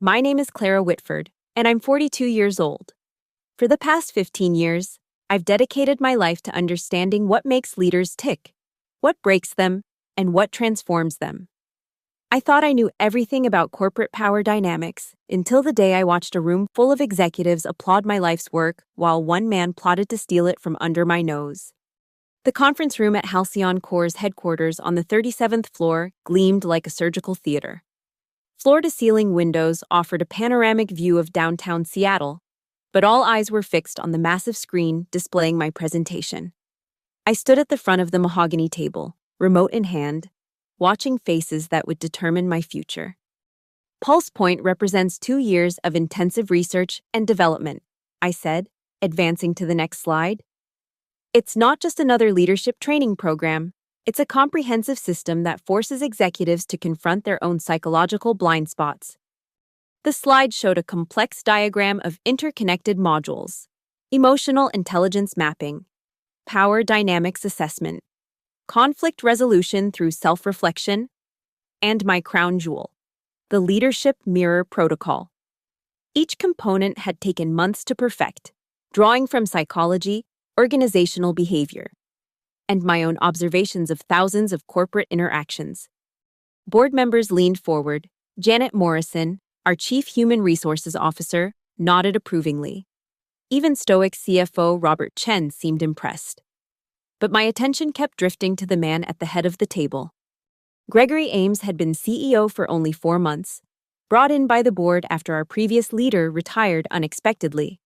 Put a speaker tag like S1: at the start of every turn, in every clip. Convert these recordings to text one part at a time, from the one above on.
S1: My name is Clara Whitford, and I'm 42 years old. For the past 15 years, I've dedicated my life to understanding what makes leaders tick, what breaks them, and what transforms them. I thought I knew everything about corporate power dynamics until the day I watched a room full of executives applaud my life's work while one man plotted to steal it from under my nose. The conference room at Halcyon Corps' headquarters on the 37th floor gleamed like a surgical theater. Floor-to-ceiling windows offered a panoramic view of downtown Seattle, but all eyes were fixed on the massive screen displaying my presentation. I stood at the front of the mahogany table, remote in hand, watching faces that would determine my future. Pulse Point represents 2 years of intensive research and development, I said, advancing to the next slide. It's not just another leadership training program. It's a comprehensive system that forces executives to confront their own psychological blind spots. The slide showed a complex diagram of interconnected modules: emotional intelligence mapping, power dynamics assessment, conflict resolution through self-reflection, and my crown jewel, the Leadership Mirror Protocol. Each component had taken months to perfect, drawing from psychology, organizational behavior, and my own observations of thousands of corporate interactions. Board members leaned forward. Janet Morrison, our Chief Human Resources Officer, nodded approvingly. Even stoic CFO Robert Chen seemed impressed. But my attention kept drifting to the man at the head of the table. Gregory Ames had been CEO for only 4 months, brought in by the board after our previous leader retired unexpectedly.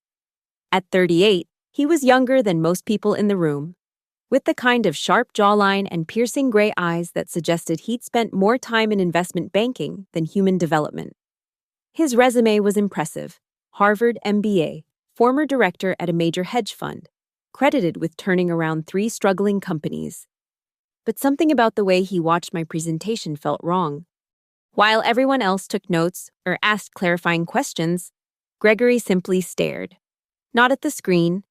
S1: At 38, he was younger than most people in the room, with the kind of sharp jawline and piercing gray eyes that suggested he'd spent more time in investment banking than human development. His resume was impressive: Harvard MBA, former director at a major hedge fund, credited with turning around 3 struggling companies. But something about the way he watched my presentation felt wrong. While everyone else took notes or asked clarifying questions, Gregory simply stared. Not at the screen,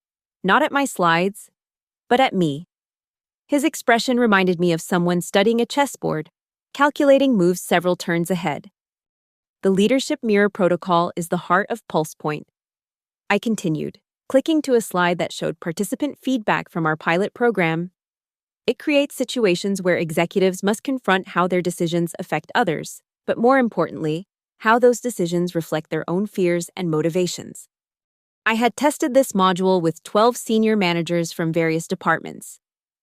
S1: not at my slides, but at me. His expression reminded me of someone studying a chessboard, calculating moves several turns ahead. The Leadership Mirror Protocol is the heart of Pulse Point. I continued, clicking to a slide that showed participant feedback from our pilot program. It creates situations where executives must confront how their decisions affect others, but more importantly, how those decisions reflect their own fears and motivations. I had tested this module with 12 senior managers from various departments.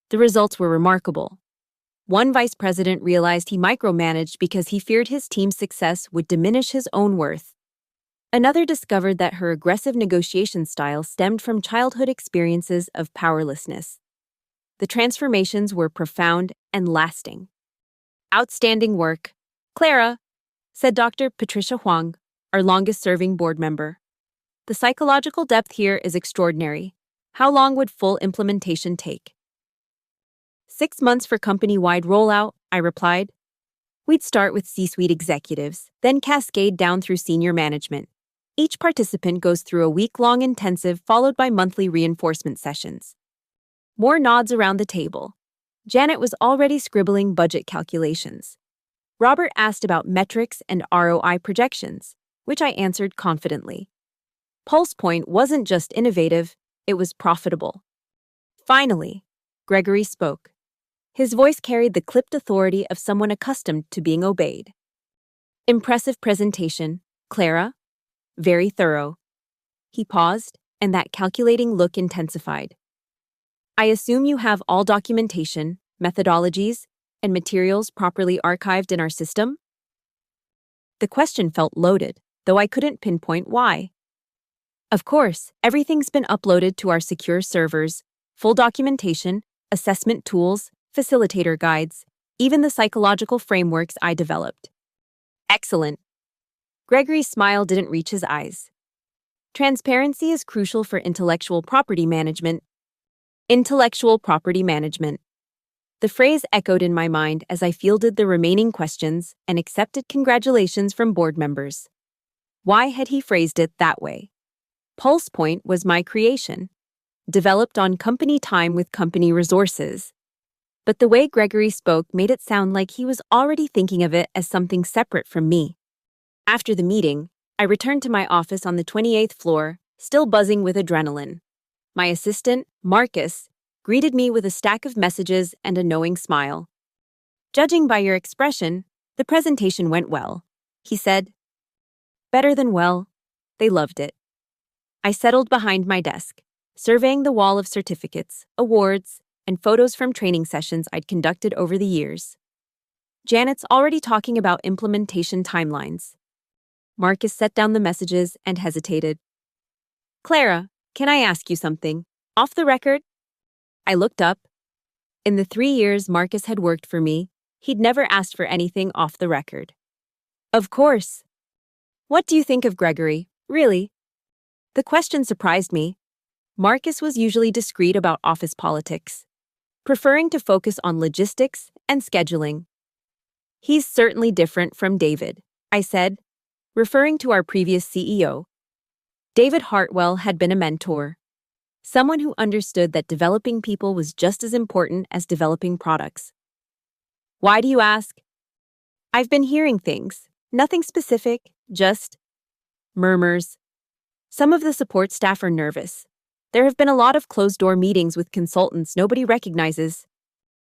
S1: The results were remarkable. One vice president realized he micromanaged because he feared his team's success would diminish his own worth. Another discovered that her aggressive negotiation style stemmed from childhood experiences of powerlessness. The transformations were profound and lasting. Outstanding work, Clara, said Dr. Patricia Huang, our longest-serving board member. The psychological depth here is extraordinary. How long would full implementation take? 6 months for company-wide rollout, I replied. We'd start with C-suite executives, then cascade down through senior management. Each participant goes through a week-long intensive followed by monthly reinforcement sessions. More nods around the table. Janet was already scribbling budget calculations. Robert asked about metrics and ROI projections, which I answered confidently. Pulse Point wasn't just innovative, it was profitable. Finally, Gregory spoke. His voice carried the clipped authority of someone accustomed to being obeyed. Impressive presentation, Clara. Very thorough. He paused, and that calculating look intensified. I assume you have all documentation, methodologies, and materials properly archived in our system? The question felt loaded, though I couldn't pinpoint why. Of course, everything's been uploaded to our secure servers: full documentation, assessment tools, facilitator guides, even the psychological frameworks I developed. Excellent. Gregory's smile didn't reach his eyes. Transparency is crucial for intellectual property management. Intellectual property management. The phrase echoed in my mind as I fielded the remaining questions and accepted congratulations from board members. Why had he phrased it that way? Pulse Point was my creation, developed on company time with company resources. But the way Gregory spoke made it sound like he was already thinking of it as something separate from me. After the meeting, I returned to my office on the 28th floor, still buzzing with adrenaline. My assistant, Marcus, greeted me with a stack of messages and a knowing smile. "Judging by your expression, the presentation went well," he said. "Better than well." They loved it. I settled behind my desk, surveying the wall of certificates, awards, and photos from training sessions I'd conducted over the years. Janet's already talking about implementation timelines. Marcus set down the messages and hesitated. "Clara, can I ask you something? Off the record?" I looked up. In the 3 years Marcus had worked for me, he'd never asked for anything off the record. "Of course." "What do you think of Gregory, really?" The question surprised me. Marcus was usually discreet about office politics, preferring to focus on logistics and scheduling. "He's certainly different from David," I said, referring to our previous CEO. David Hartwell had been a mentor, someone who understood that developing people was just as important as developing products. "Why do you ask?" "I've been hearing things, nothing specific, just murmurs. Some of the support staff are nervous. There have been a lot of closed-door meetings with consultants nobody recognizes."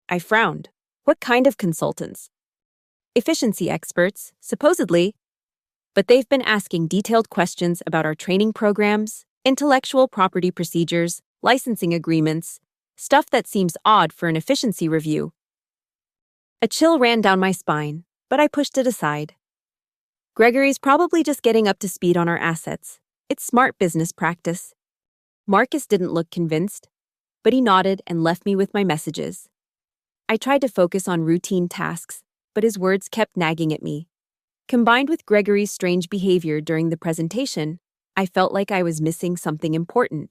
S1: I frowned. "What kind of consultants?" "Efficiency experts, supposedly. But they've been asking detailed questions about our training programs, intellectual property procedures, licensing agreements, stuff that seems odd for an efficiency review." A chill ran down my spine, but I pushed it aside. "Gregory's probably just getting up to speed on our assets. It's smart business practice." Marcus didn't look convinced, but he nodded and left me with my messages. I tried to focus on routine tasks, but his words kept nagging at me. Combined with Gregory's strange behavior during the presentation, I felt like I was missing something important.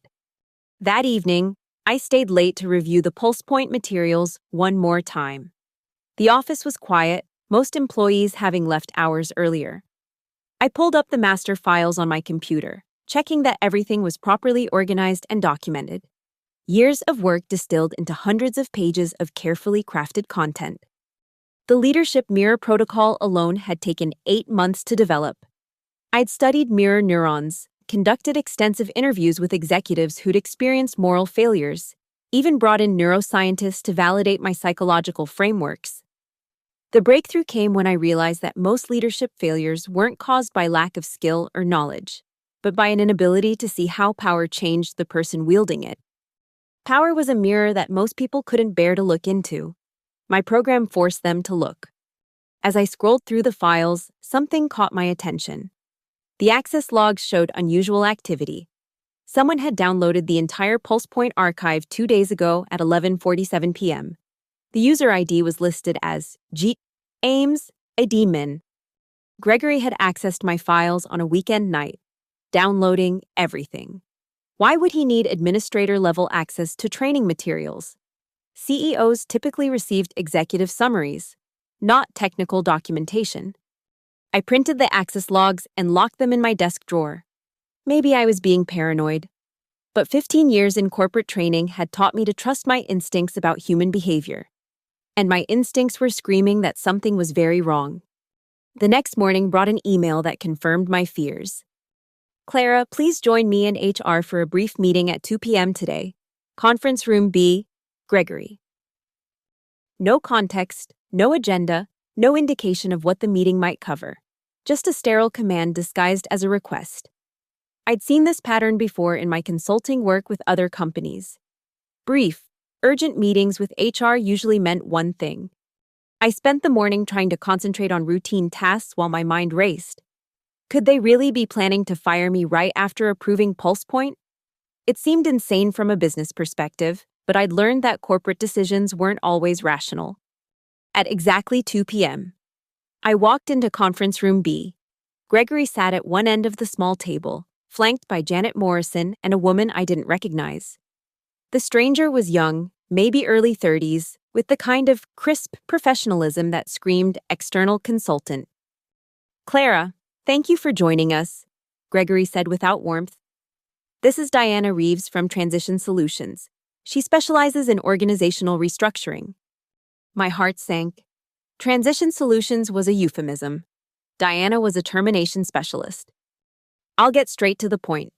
S1: That evening, I stayed late to review the Pulse Point materials one more time. The office was quiet, most employees having left hours earlier. I pulled up the master files on my computer, checking that everything was properly organized and documented. Years of work distilled into hundreds of pages of carefully crafted content. The leadership mirror protocol alone had taken 8 months to develop. I'd studied mirror neurons, conducted extensive interviews with executives who'd experienced moral failures, even brought in neuroscientists to validate my psychological frameworks. The breakthrough came when I realized that most leadership failures weren't caused by lack of skill or knowledge, but by an inability to see how power changed the person wielding it. Power was a mirror that most people couldn't bear to look into. My program forced them to look. As I scrolled through the files, something caught my attention. The access logs showed unusual activity. Someone had downloaded the entire PulsePoint archive 2 days ago at 11:47 p.m. The user ID was listed as Jeet Ames Adimin. Gregory had accessed my files on a weekend night, downloading everything. Why would he need administrator-level access to training materials? CEOs typically received executive summaries, not technical documentation. I printed the access logs and locked them in my desk drawer. Maybe I was being paranoid, but 15 years in corporate training had taught me to trust my instincts about human behavior. And my instincts were screaming that something was very wrong. The next morning brought an email that confirmed my fears. "Clara, please join me and HR for a brief meeting at 2 p.m. today. Conference room B, Gregory." No context, no agenda, no indication of what the meeting might cover. Just a sterile command disguised as a request. I'd seen this pattern before in my consulting work with other companies. Brief, urgent meetings with HR usually meant one thing. I spent the morning trying to concentrate on routine tasks while my mind raced. Could they really be planning to fire me right after approving PulsePoint? It seemed insane from a business perspective, but I'd learned that corporate decisions weren't always rational. At exactly 2 p.m., I walked into conference room B. Gregory sat at one end of the small table, flanked by Janet Morrison and a woman I didn't recognize. The stranger was young, maybe early 30s, with the kind of crisp professionalism that screamed external consultant. "Clara, thank you for joining us," Gregory said without warmth. "This is Diana Reeves from Transition Solutions. She specializes in organizational restructuring." My heart sank. Transition Solutions was a euphemism. Diana was a termination specialist. I'll get straight to the point.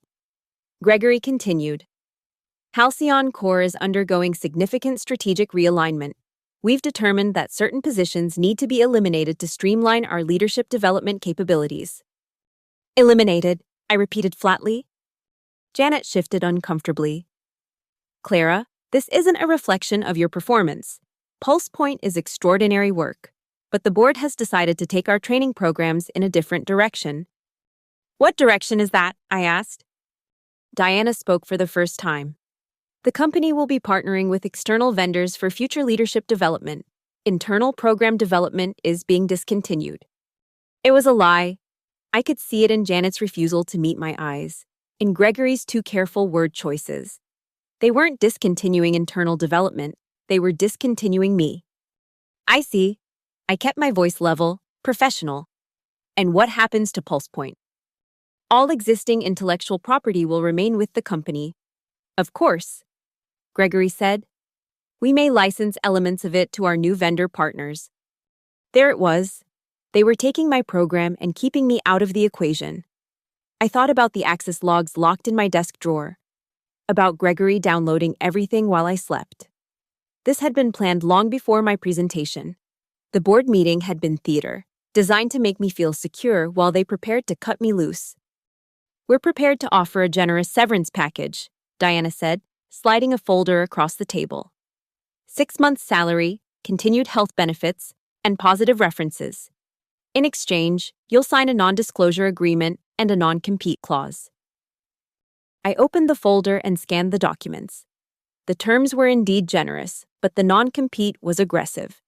S1: Gregory continued. Halcyon Core is undergoing significant strategic realignment. We've determined that certain positions need to be eliminated to streamline our leadership development capabilities. Eliminated, I repeated flatly. Janet shifted uncomfortably. Clara, this isn't a reflection of your performance. Pulse Point is extraordinary work, but the board has decided to take our training programs in a different direction. What direction is that? I asked. Diana spoke for the first time. The company will be partnering with external vendors for future leadership development. Internal program development is being discontinued. It was a lie. I could see it in Janet's refusal to meet my eyes, in Gregory's too careful word choices. They weren't discontinuing internal development, they were discontinuing me. I see. I kept my voice level, professional. And what happens to Pulse Point? All existing intellectual property will remain with the company. Of course, Gregory said. We may license elements of it to our new vendor partners. There it was. They were taking my program and keeping me out of the equation. I thought about the access logs locked in my desk drawer, about Gregory downloading everything while I slept. This had been planned long before my presentation. The board meeting had been theater, designed to make me feel secure while they prepared to cut me loose. We're prepared to offer a generous severance package, Diana said, sliding a folder across the table. 6 months' salary, continued health benefits, and positive references. In exchange, you'll sign a non-disclosure agreement and a non-compete clause. I opened the folder and scanned the documents. The terms were indeed generous, but the non-compete was aggressive.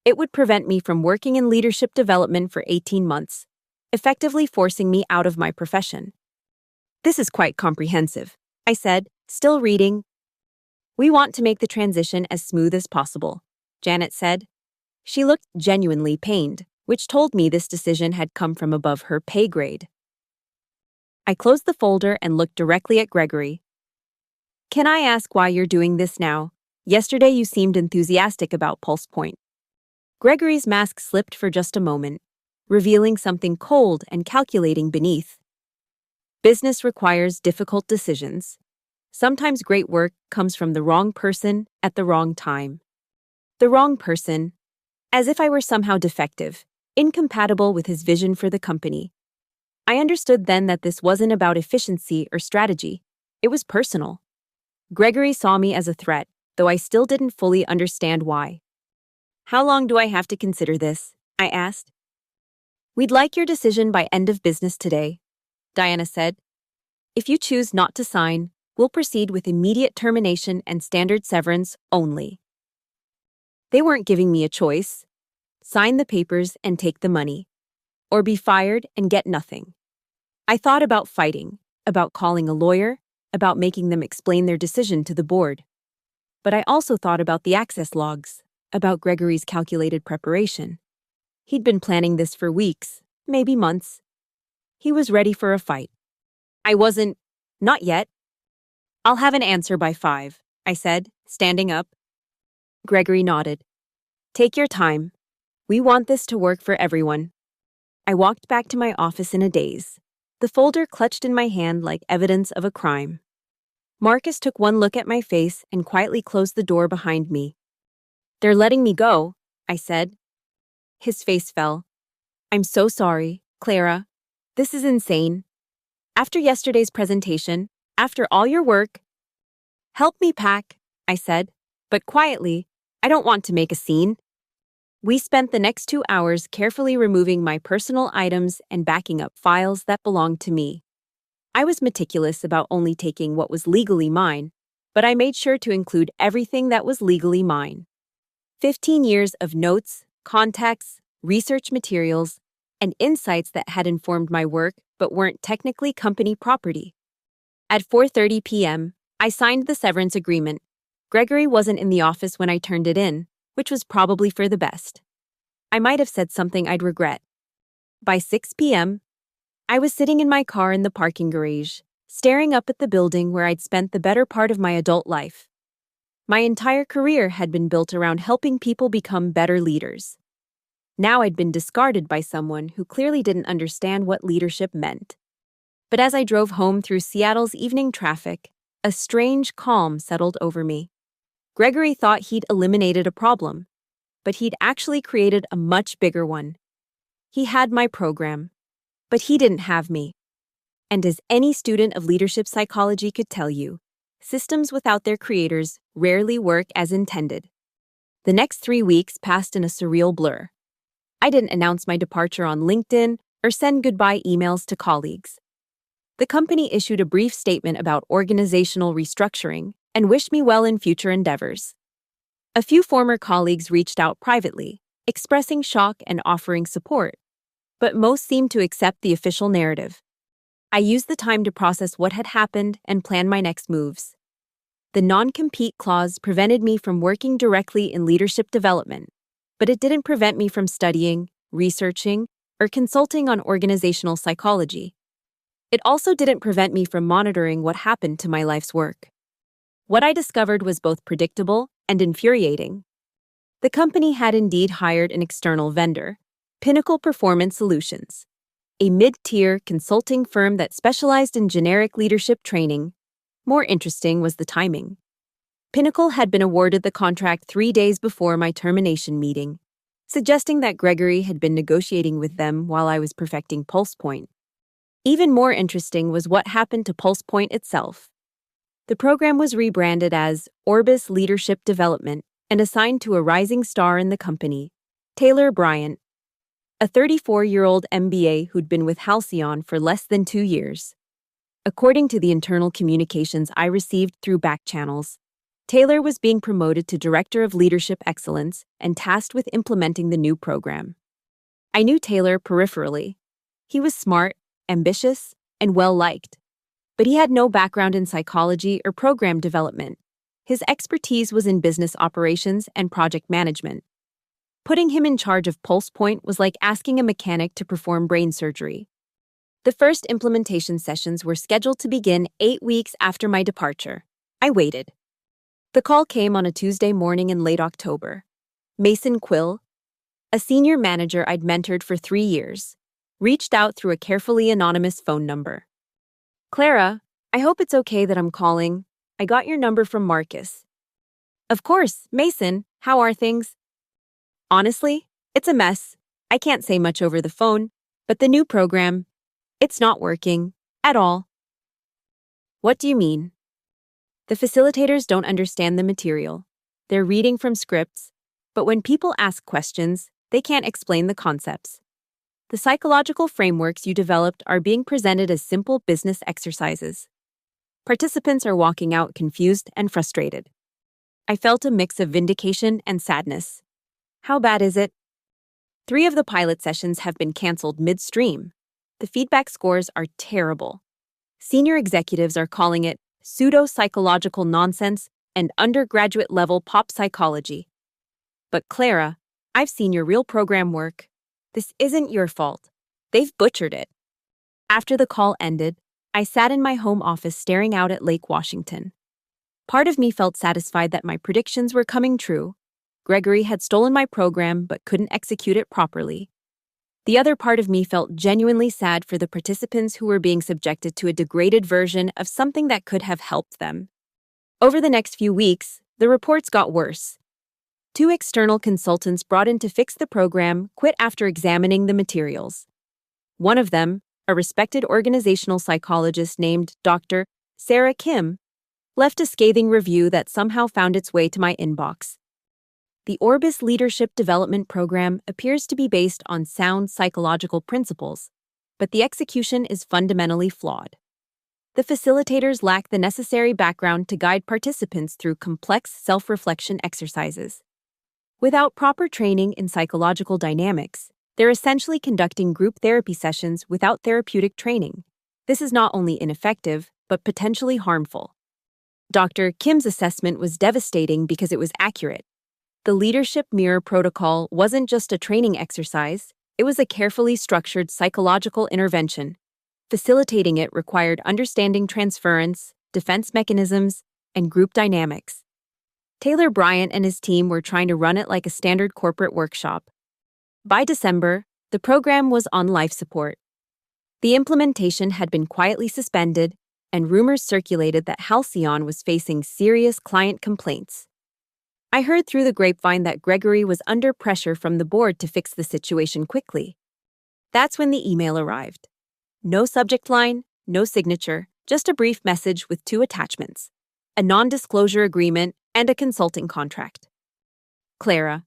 S1: It would prevent me from working in leadership development for 18 months, effectively forcing me out of my profession. This is quite comprehensive, I said, still reading. We want to make the transition as smooth as possible, Janet said. She looked genuinely pained, which told me this decision had come from above her pay grade. I closed the folder and looked directly at Gregory. Can I ask why you're doing this now? Yesterday you seemed enthusiastic about Pulse Point. Gregory's mask slipped for just a moment, revealing something cold and calculating beneath. Business requires difficult decisions. Sometimes great work comes from the wrong person at the wrong time. The wrong person, as if I were somehow defective, incompatible with his vision for the company. I understood then that this wasn't about efficiency or strategy. It was personal. Gregory saw me as a threat, though I still didn't fully understand why. How long do I have to consider this? I asked. We'd like your decision by end of business today, Diana said. If you choose not to sign, we'll proceed with immediate termination and standard severance only. They weren't giving me a choice. Sign the papers and take the money, or be fired and get nothing. I thought about fighting, about calling a lawyer, about making them explain their decision to the board. But I also thought about the access logs, about Gregory's calculated preparation. He'd been planning this for weeks, maybe months. He was ready for a fight. I wasn't, not yet. I'll have an answer by 5, I said, standing up. Gregory nodded. Take your time. We want this to work for everyone. I walked back to my office in a daze, the folder clutched in my hand like evidence of a crime. Marcus took one look at my face and quietly closed the door behind me. They're letting me go, I said. His face fell. I'm so sorry, Clara. This is insane. After yesterday's presentation, after all your work. Help me pack, I said, but quietly. I don't want to make a scene. We spent the next 2 hours carefully removing my personal items and backing up files that belonged to me. I was meticulous about only taking what was legally mine, but I made sure to include everything that was legally mine. 15 years of notes, contacts, research materials, and insights that had informed my work but weren't technically company property. At 4:30 p.m., I signed the severance agreement. Gregory wasn't in the office when I turned it in, which was probably for the best. I might have said something I'd regret. By 6 p.m., I was sitting in my car in the parking garage, staring up at the building where I'd spent the better part of my adult life. My entire career had been built around helping people become better leaders. Now I'd been discarded by someone who clearly didn't understand what leadership meant. But as I drove home through Seattle's evening traffic, a strange calm settled over me. Gregory thought he'd eliminated a problem, but he'd actually created a much bigger one. He had my program, but he didn't have me. And as any student of leadership psychology could tell you, systems without their creators rarely work as intended. The next 3 weeks passed in a surreal blur. I didn't announce my departure on LinkedIn or send goodbye emails to colleagues. The company issued a brief statement about organizational restructuring and wished me well in future endeavors. A few former colleagues reached out privately, expressing shock and offering support, but most seemed to accept the official narrative. I used the time to process what had happened and plan my next moves. The non-compete clause prevented me from working directly in leadership development, but it didn't prevent me from studying, researching, or consulting on organizational psychology. It also didn't prevent me from monitoring what happened to my life's work. What I discovered was both predictable and infuriating. The company had indeed hired an external vendor, Pinnacle Performance Solutions, a mid-tier consulting firm that specialized in generic leadership training. More interesting was the timing. Pinnacle had been awarded the contract 3 days before my termination meeting, suggesting that Gregory had been negotiating with them while I was perfecting Pulse Point. Even more interesting was what happened to Pulse Point itself. The program was rebranded as Orbis Leadership Development and assigned to a rising star in the company, Taylor Bryant, a 34-year-old MBA who'd been with Halcyon for less than 2 years. According to the internal communications I received through back channels, Taylor was being promoted to Director of Leadership Excellence and tasked with implementing the new program. I knew Taylor peripherally. He was smart, ambitious, and well-liked. But he had no background in psychology or program development. His expertise was in business operations and project management. Putting him in charge of Pulse Point was like asking a mechanic to perform brain surgery. The first implementation sessions were scheduled to begin 8 weeks after my departure. I waited. The call came on a Tuesday morning in late October. Mason Quill, a senior manager I'd mentored for 3 years, reached out through a carefully anonymous phone number. "Clara, I hope it's okay that I'm calling. I got your number from Marcus." "Of course, Mason, how are things?" "Honestly, it's a mess. I can't say much over the phone, but the new program, it's not working at all." "What do you mean?" "The facilitators don't understand the material. They're reading from scripts, but when people ask questions, they can't explain the concepts. The psychological frameworks you developed are being presented as simple business exercises. Participants are walking out confused and frustrated." I felt a mix of vindication and sadness. "How bad is it?" 3 of the pilot sessions have been canceled midstream. The feedback scores are terrible. Senior executives are calling it pseudo-psychological nonsense and undergraduate-level pop psychology. "But Clara, I've seen your real program work. This isn't your fault. They've butchered it." After the call ended, I sat in my home office staring out at Lake Washington. Part of me felt satisfied that my predictions were coming true. Gregory had stolen my program but couldn't execute it properly. The other part of me felt genuinely sad for the participants who were being subjected to a degraded version of something that could have helped them. Over the next few weeks, the reports got worse. 2 external consultants brought in to fix the program quit after examining the materials. One of them, a respected organizational psychologist named Dr. Sarah Kim, left a scathing review that somehow found its way to my inbox. The Orbis Leadership Development Program appears to be based on sound psychological principles, but the execution is fundamentally flawed. The facilitators lack the necessary background to guide participants through complex self-reflection exercises. Without proper training in psychological dynamics, they're essentially conducting group therapy sessions without therapeutic training. This is not only ineffective, but potentially harmful. Dr. Kim's assessment was devastating because it was accurate. The Leadership Mirror Protocol wasn't just a training exercise, it was a carefully structured psychological intervention. Facilitating it required understanding transference, defense mechanisms, and group dynamics. Taylor Bryant and his team were trying to run it like a standard corporate workshop. By December, the program was on life support. The implementation had been quietly suspended, and rumors circulated that Halcyon was facing serious client complaints. I heard through the grapevine that Gregory was under pressure from the board to fix the situation quickly. That's when the email arrived. No subject line, no signature, just a brief message with 2 attachments: a non-disclosure agreement and a consulting contract. Clara,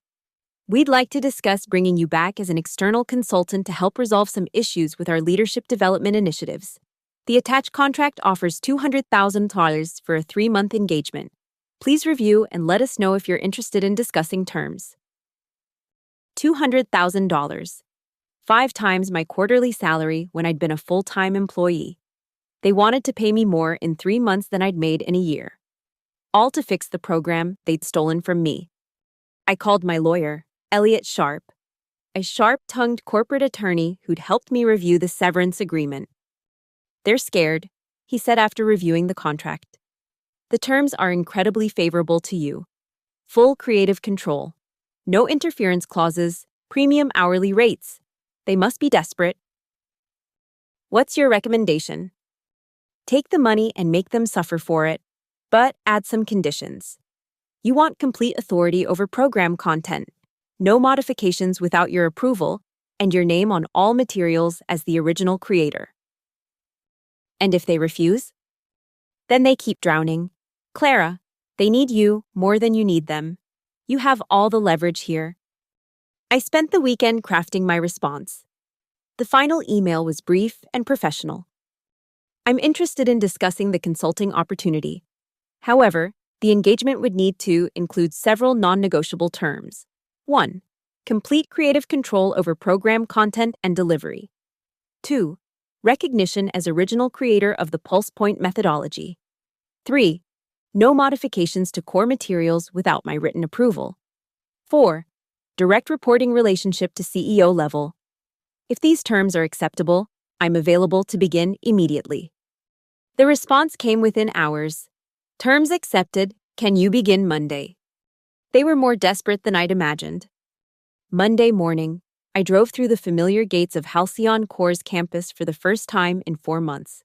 S1: we'd like to discuss bringing you back as an external consultant to help resolve some issues with our leadership development initiatives. The attached contract offers $200,000 for a 3-month engagement. Please review and let us know if you're interested in discussing terms. $200,000. 5 times my quarterly salary when I'd been a full-time employee. They wanted to pay me more in 3 months than I'd made in a year. All to fix the program they'd stolen from me. I called my lawyer, Elliot Sharp, a sharp-tongued corporate attorney who'd helped me review the severance agreement. They're scared, he said after reviewing the contract. The terms are incredibly favorable to you. Full creative control. No interference clauses, premium hourly rates. They must be desperate. What's your recommendation? Take the money and make them suffer for it, but add some conditions. You want complete authority over program content, no modifications without your approval, and your name on all materials as the original creator. And if they refuse? Then they keep drowning. Clara, they need you more than you need them. You have all the leverage here. I spent the weekend crafting my response. The final email was brief and professional. I'm interested in discussing the consulting opportunity. However, the engagement would need to include several non-negotiable terms. 1. Complete creative control over program content and delivery. 2. Recognition as original creator of the Pulse Point methodology. 3. No modifications to core materials without my written approval. 4. Direct reporting relationship to CEO level. If these terms are acceptable, I'm available to begin immediately. The response came within hours. Terms accepted, can you begin Monday? They were more desperate than I'd imagined. Monday morning, I drove through the familiar gates of Halcyon Core's campus for the first time in 4 months.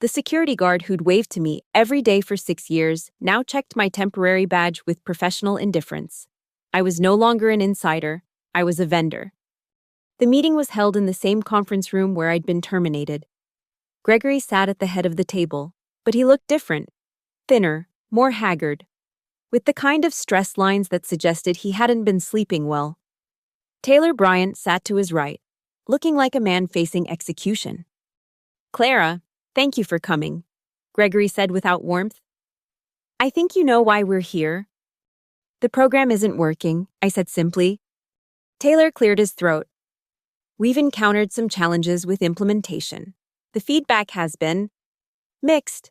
S1: The security guard who'd waved to me every day for 6 years now checked my temporary badge with professional indifference. I was no longer an insider, I was a vendor. The meeting was held in the same conference room where I'd been terminated. Gregory sat at the head of the table, but he looked different, thinner, more haggard, with the kind of stress lines that suggested he hadn't been sleeping well. Taylor Bryant sat to his right, looking like a man facing execution. Clara, thank you for coming, Gregory said without warmth. I think you know why we're here. The program isn't working, I said simply. Taylor cleared his throat. We've encountered some challenges with implementation. The feedback has been mixed.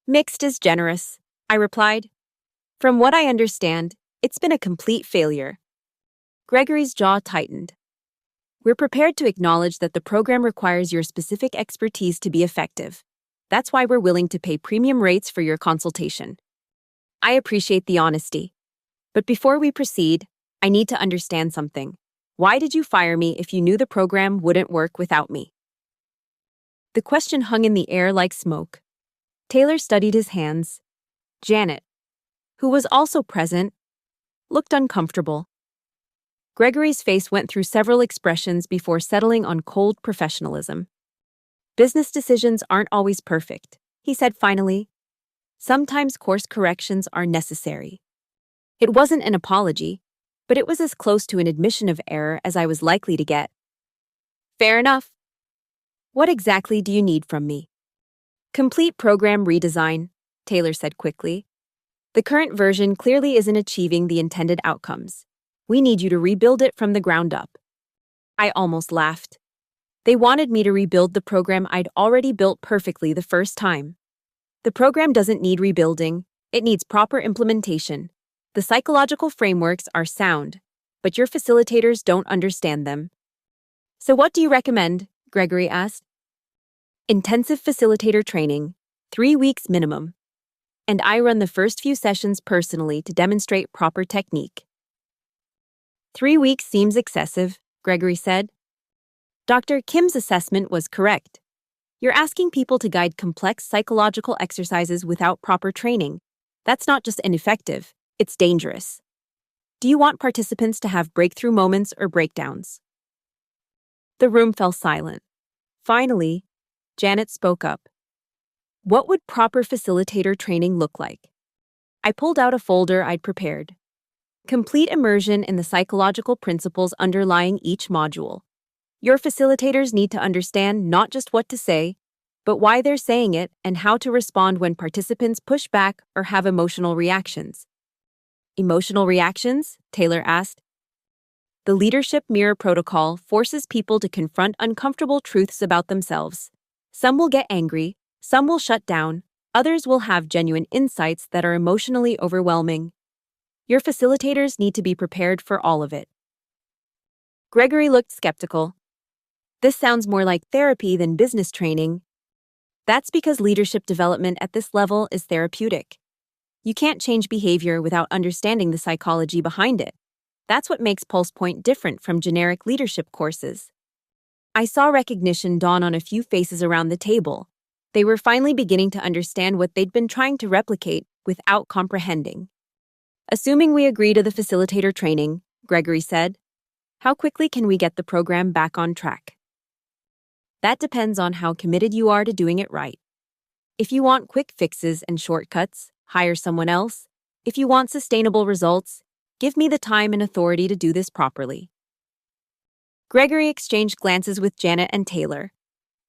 S1: Mixed is generous, I replied. From what I understand, it's been a complete failure. Gregory's jaw tightened. We're prepared to acknowledge that the program requires your specific expertise to be effective. That's why we're willing to pay premium rates for your consultation. I appreciate the honesty. But before we proceed, I need to understand something. Why did you fire me if you knew the program wouldn't work without me? The question hung in the air like smoke. Taylor studied his hands. Janet, who was also present, looked uncomfortable. Gregory's face went through several expressions before settling on cold professionalism. Business decisions aren't always perfect, he said finally. Sometimes course corrections are necessary. It wasn't an apology, but it was as close to an admission of error as I was likely to get. Fair enough. What exactly do you need from me? Complete program redesign, Taylor said quickly. The current version clearly isn't achieving the intended outcomes. We need you to rebuild it from the ground up. I almost laughed. They wanted me to rebuild the program I'd already built perfectly the first time. The program doesn't need rebuilding, it needs proper implementation. The psychological frameworks are sound, but your facilitators don't understand them. So what do you recommend? Gregory asked. Intensive facilitator training, 3 weeks minimum. And I run the first few sessions personally to demonstrate proper technique. 3 weeks seems excessive, Gregory said. Dr. Kim's assessment was correct. You're asking people to guide complex psychological exercises without proper training. That's not just ineffective, it's dangerous. Do you want participants to have breakthrough moments or breakdowns? The room fell silent. Finally, Janet spoke up. What would proper facilitator training look like? I pulled out a folder I'd prepared. Complete immersion in the psychological principles underlying each module. Your facilitators need to understand not just what to say, but why they're saying it and how to respond when participants push back or have emotional reactions. Emotional reactions? Taylor asked. The Leadership Mirror Protocol forces people to confront uncomfortable truths about themselves. Some will get angry, some will shut down, others will have genuine insights that are emotionally overwhelming. Your facilitators need to be prepared for all of it. Gregory looked skeptical. This sounds more like therapy than business training. That's because leadership development at this level is therapeutic. You can't change behavior without understanding the psychology behind it. That's what makes Pulse Point different from generic leadership courses. I saw recognition dawn on a few faces around the table. They were finally beginning to understand what they'd been trying to replicate without comprehending. Assuming we agree to the facilitator training, Gregory said, how quickly can we get the program back on track? That depends on how committed you are to doing it right. If you want quick fixes and shortcuts, hire someone else. If you want sustainable results, give me the time and authority to do this properly. Gregory exchanged glances with Janet and Taylor.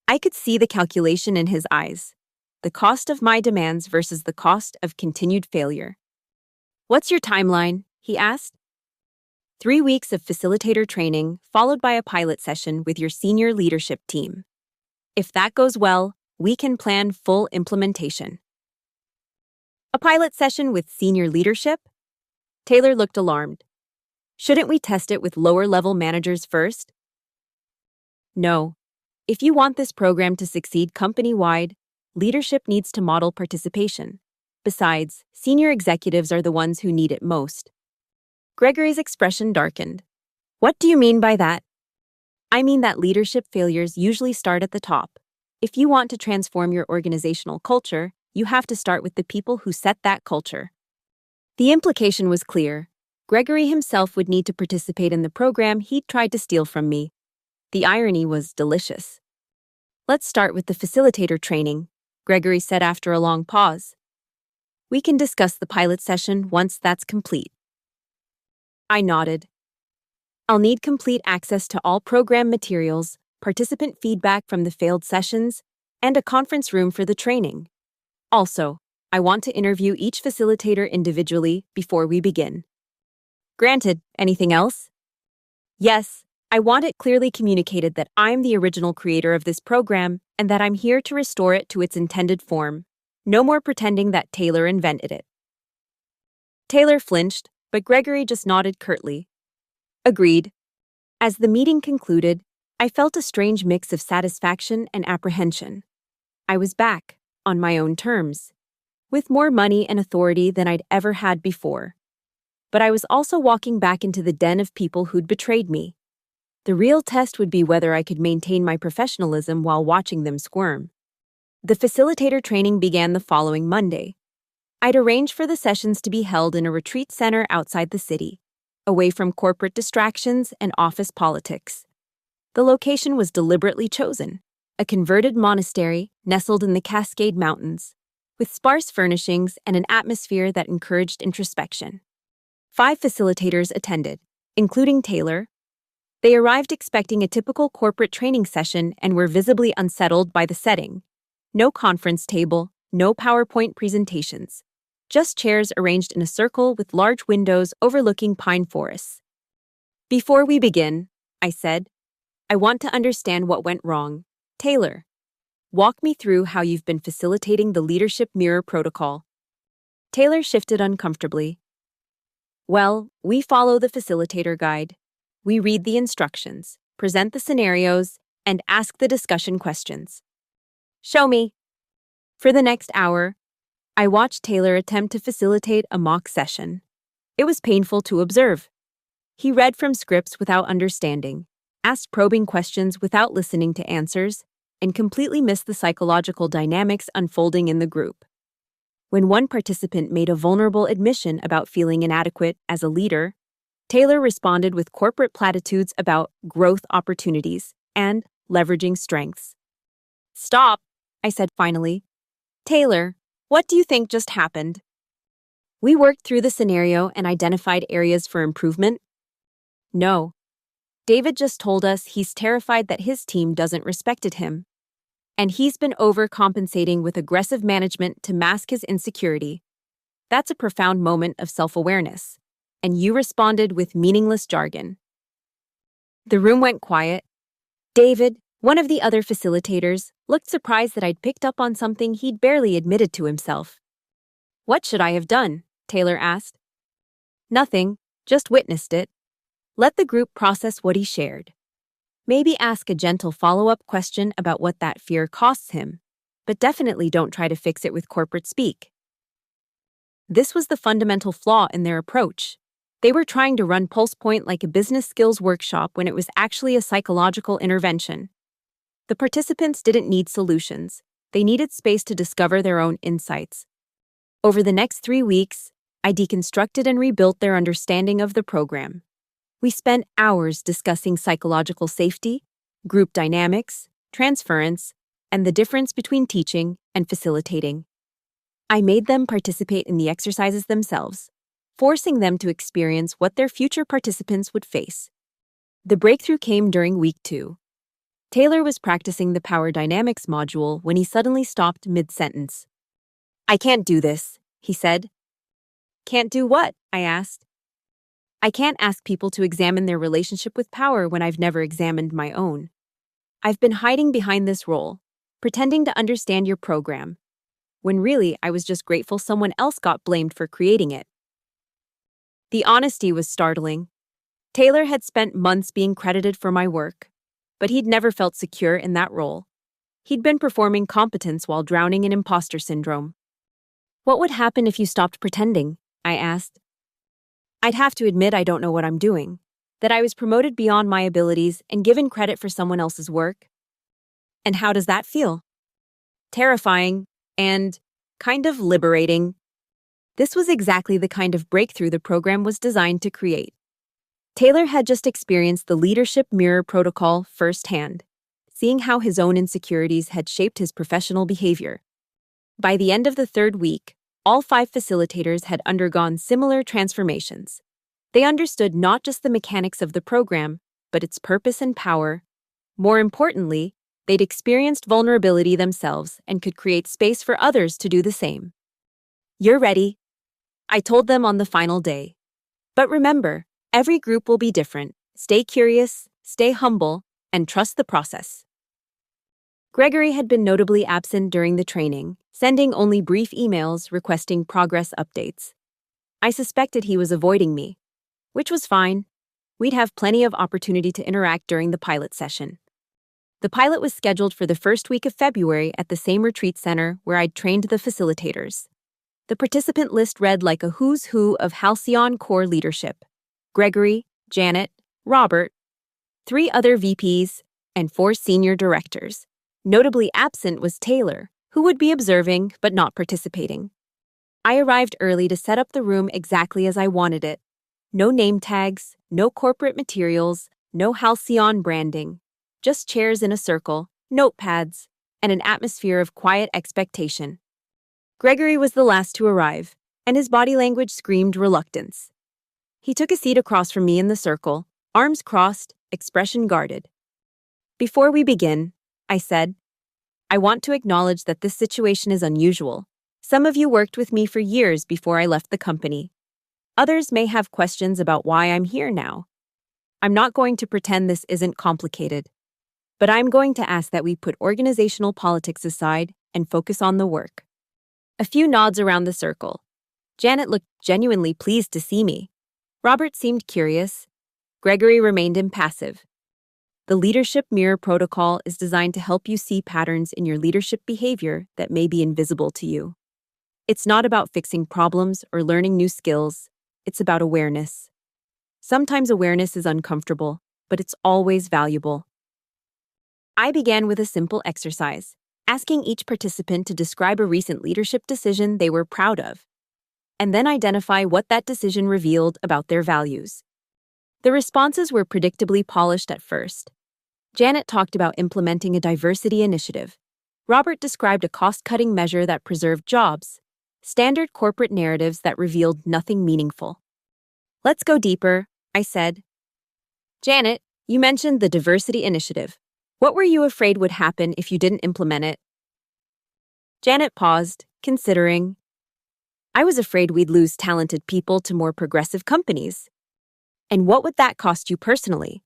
S1: I could see the calculation in his eyes. The cost of my demands versus the cost of continued failure. What's your timeline? He asked. 3 weeks of facilitator training, followed by a pilot session with your senior leadership team. If that goes well, we can plan full implementation. A pilot session with senior leadership? Taylor looked alarmed. Shouldn't we test it with lower-level managers first? No. If you want this program to succeed company-wide, leadership needs to model participation. Besides, senior executives are the ones who need it most. Gregory's expression darkened. What do you mean by that? I mean that leadership failures usually start at the top. If you want to transform your organizational culture, you have to start with the people who set that culture. The implication was clear. Gregory himself would need to participate in the program he'd tried to steal from me. The irony was delicious. Let's start with the facilitator training, Gregory said after a long pause. We can discuss the pilot session once that's complete. I nodded. I'll need complete access to all program materials, participant feedback from the failed sessions, and a conference room for the training. Also, I want to interview each facilitator individually before we begin. Granted, anything else? Yes, I want it clearly communicated that I'm the original creator of this program and that I'm here to restore it to its intended form. No more pretending that Taylor invented it. Taylor flinched, but Gregory just nodded curtly. Agreed. As the meeting concluded, I felt a strange mix of satisfaction and apprehension. I was back, on my own terms, with more money and authority than I'd ever had before. But I was also walking back into the den of people who'd betrayed me. The real test would be whether I could maintain my professionalism while watching them squirm. The facilitator training began the following Monday. I'd arranged for the sessions to be held in a retreat center outside the city, away from corporate distractions and office politics. The location was deliberately chosen, a converted monastery nestled in the Cascade Mountains, with sparse furnishings and an atmosphere that encouraged introspection. 5 facilitators attended, including Taylor. They arrived expecting a typical corporate training session and were visibly unsettled by the setting. No conference table, no PowerPoint presentations. Just chairs arranged in a circle with large windows overlooking pine forests. Before we begin, I said, I want to understand what went wrong. Taylor, walk me through how you've been facilitating the Leadership Mirror Protocol. Taylor shifted uncomfortably. Well, we follow the facilitator guide. We read the instructions, present the scenarios, and ask the discussion questions. Show me. For the next hour, I watched Taylor attempt to facilitate a mock session. It was painful to observe. He read from scripts without understanding, asked probing questions without listening to answers, and completely missed the psychological dynamics unfolding in the group. When one participant made a vulnerable admission about feeling inadequate as a leader, Taylor responded with corporate platitudes about growth opportunities and leveraging strengths. "Stop," I said finally. "Taylor, what do you think just happened?" We worked through the scenario and identified areas for improvement. No. David just told us he's terrified that his team doesn't respect him. And he's been overcompensating with aggressive management to mask his insecurity. That's a profound moment of self-awareness. And you responded with meaningless jargon. The room went quiet. David, one of the other facilitators, looked surprised that I'd picked up on something he'd barely admitted to himself. "What should I have done?" Taylor asked. "Nothing, just witnessed it. Let the group process what he shared. Maybe ask a gentle follow-up question about what that fear costs him, but definitely don't try to fix it with corporate speak." This was the fundamental flaw in their approach. They were trying to run Pulse Point like a business skills workshop when it was actually a psychological intervention. The participants didn't need solutions. They needed space to discover their own insights. Over the next 3 weeks, I deconstructed and rebuilt their understanding of the program. We spent hours discussing psychological safety, group dynamics, transference, and the difference between teaching and facilitating. I made them participate in the exercises themselves, forcing them to experience what their future participants would face. The breakthrough came during week 2. Taylor was practicing the Power Dynamics module when he suddenly stopped mid-sentence. "I can't do this," he said. "Can't do what?" I asked. "I can't ask people to examine their relationship with power when I've never examined my own. I've been hiding behind this role, pretending to understand your program, when really I was just grateful someone else got blamed for creating it." The honesty was startling. Taylor had spent months being credited for my work, but he'd never felt secure in that role. He'd been performing competence while drowning in imposter syndrome. "What would happen if you stopped pretending?" I asked. "I'd have to admit I don't know what I'm doing, that I was promoted beyond my abilities and given credit for someone else's work." "And how does that feel?" "Terrifying and kind of liberating." This was exactly the kind of breakthrough the program was designed to create. Taylor had just experienced the leadership mirror protocol firsthand, seeing how his own insecurities had shaped his professional behavior. By the end of the 3rd week, all 5 facilitators had undergone similar transformations. They understood not just the mechanics of the program, but its purpose and power. More importantly, they'd experienced vulnerability themselves and could create space for others to do the same. "You're ready," I told them on the final day. "But remember, every group will be different. Stay curious, stay humble, and trust the process." Gregory had been notably absent during the training, sending only brief emails requesting progress updates. I suspected he was avoiding me, which was fine. We'd have plenty of opportunity to interact during the pilot session. The pilot was scheduled for the first week of February at the same retreat center where I'd trained the facilitators. The participant list read like a who's who of Halcyon core leadership: Gregory, Janet, Robert, 3 other VPs, and 4 senior directors. Notably absent was Taylor, who would be observing but not participating. I arrived early to set up the room exactly as I wanted it. No name tags, no corporate materials, no Halcyon branding. Just chairs in a circle, notepads, and an atmosphere of quiet expectation. Gregory was the last to arrive, and his body language screamed reluctance. He took a seat across from me in the circle, arms crossed, expression guarded. "Before we begin," I said, "I want to acknowledge that this situation is unusual. Some of you worked with me for years before I left the company. Others may have questions about why I'm here now. I'm not going to pretend this isn't complicated, but I'm going to ask that we put organizational politics aside and focus on the work." A few nods around the circle. Janet looked genuinely pleased to see me. Robert seemed curious. Gregory remained impassive. The Leadership Mirror Protocol is designed to help you see patterns in your leadership behavior that may be invisible to you. It's not about fixing problems or learning new skills. It's about awareness. Sometimes awareness is uncomfortable, but it's always valuable. I began with a simple exercise, asking each participant to describe a recent leadership decision they were proud of, and then identify what that decision revealed about their values. The responses were predictably polished at first. Janet talked about implementing a diversity initiative. Robert described a cost-cutting measure that preserved jobs, standard corporate narratives that revealed nothing meaningful. Let's go deeper, I said. Janet, you mentioned the diversity initiative. What were you afraid would happen if you didn't implement it? Janet paused, considering. I was afraid we'd lose talented people to more progressive companies. And what would that cost you personally?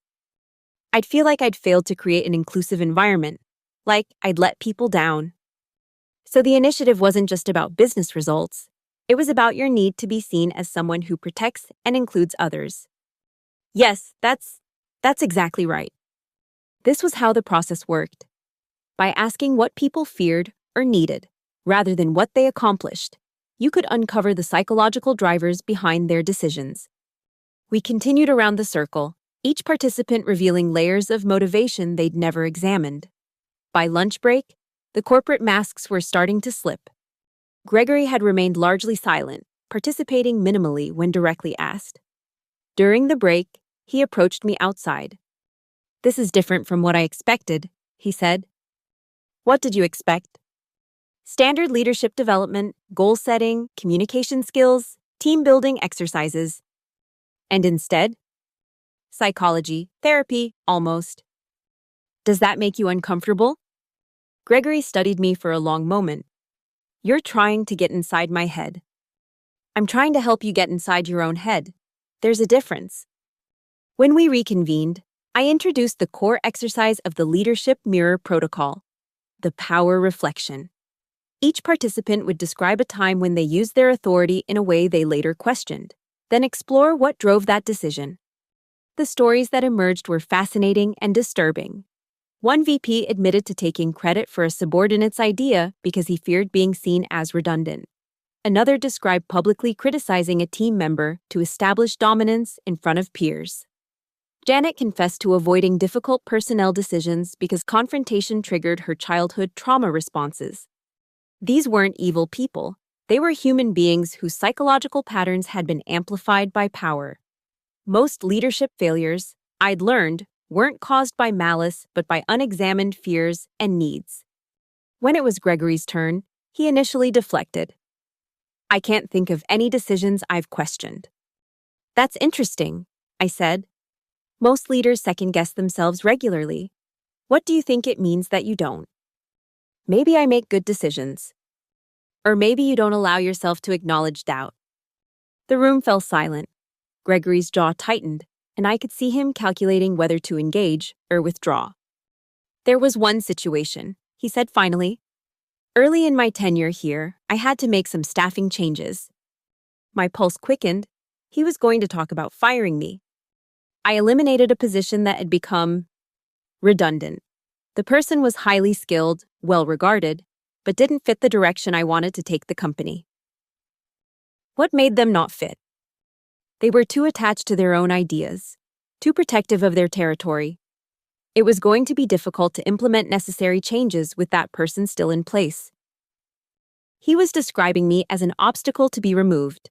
S1: I'd feel like I'd failed to create an inclusive environment, like I'd let people down. So the initiative wasn't just about business results. It was about your need to be seen as someone who protects and includes others. Yes, that's exactly right. This was how the process worked. By asking what people feared or needed, rather than what they accomplished, you could uncover the psychological drivers behind their decisions. We continued around the circle, each participant revealing layers of motivation they'd never examined. By lunch break, the corporate masks were starting to slip. Gregory had remained largely silent, participating minimally when directly asked. During the break, he approached me outside. This is different from what I expected, he said. What did you expect? Standard leadership development, goal setting, communication skills, team building exercises. And instead? Psychology, therapy, almost. Does that make you uncomfortable? Gregory studied me for a long moment. You're trying to get inside my head. I'm trying to help you get inside your own head. There's a difference. When we reconvened, I introduced the core exercise of the Leadership Mirror Protocol, the power reflection. Each participant would describe a time when they used their authority in a way they later questioned, then explore what drove that decision. The stories that emerged were fascinating and disturbing. One VP admitted to taking credit for a subordinate's idea because he feared being seen as redundant. Another described publicly criticizing a team member to establish dominance in front of peers. Janet confessed to avoiding difficult personnel decisions because confrontation triggered her childhood trauma responses. These weren't evil people. They were human beings whose psychological patterns had been amplified by power. Most leadership failures, I'd learned, weren't caused by malice but by unexamined fears and needs. When it was Gregory's turn, he initially deflected. I can't think of any decisions I've questioned. That's interesting, I said. Most leaders second-guess themselves regularly. What do you think it means that you don't? Maybe I make good decisions. Or maybe you don't allow yourself to acknowledge doubt. The room fell silent. Gregory's jaw tightened, and I could see him calculating whether to engage or withdraw. There was one situation, he said finally. Early in my tenure here, I had to make some staffing changes. My pulse quickened. He was going to talk about firing me. I eliminated a position that had become redundant. The person was highly skilled, well-regarded, but didn't fit the direction I wanted to take the company. What made them not fit? They were too attached to their own ideas, too protective of their territory. It was going to be difficult to implement necessary changes with that person still in place. He was describing me as an obstacle to be removed,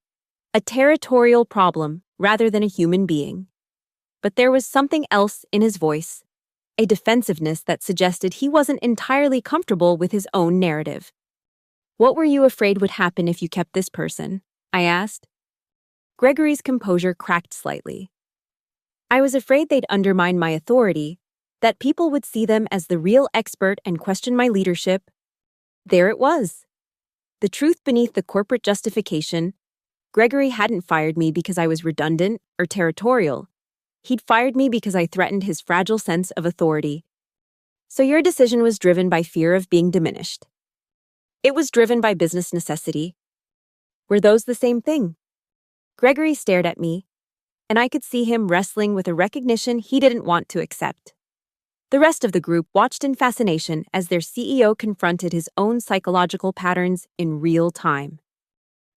S1: a territorial problem rather than a human being. But there was something else in his voice, a defensiveness that suggested he wasn't entirely comfortable with his own narrative. What were you afraid would happen if you kept this person? I asked. Gregory's composure cracked slightly. I was afraid they'd undermine my authority, that people would see them as the real expert and question my leadership. There it was. The truth beneath the corporate justification. Gregory hadn't fired me because I was redundant or territorial. He'd fired me because I threatened his fragile sense of authority. So your decision was driven by fear of being diminished. It was driven by business necessity. Were those the same thing? Gregory stared at me, and I could see him wrestling with a recognition he didn't want to accept. The rest of the group watched in fascination as their CEO confronted his own psychological patterns in real time.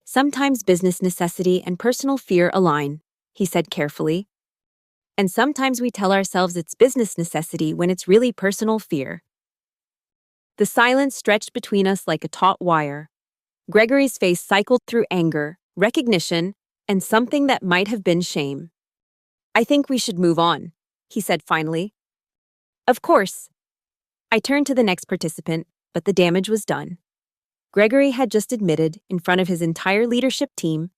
S1: Sometimes business necessity and personal fear align, he said carefully. And sometimes we tell ourselves it's business necessity when it's really personal fear. The silence stretched between us like a taut wire. Gregory's face cycled through anger, recognition, and something that might have been shame. "I think we should move on," he said finally. "Of course." I turned to the next participant, but the damage was done. Gregory had just admitted, in front of his entire leadership team,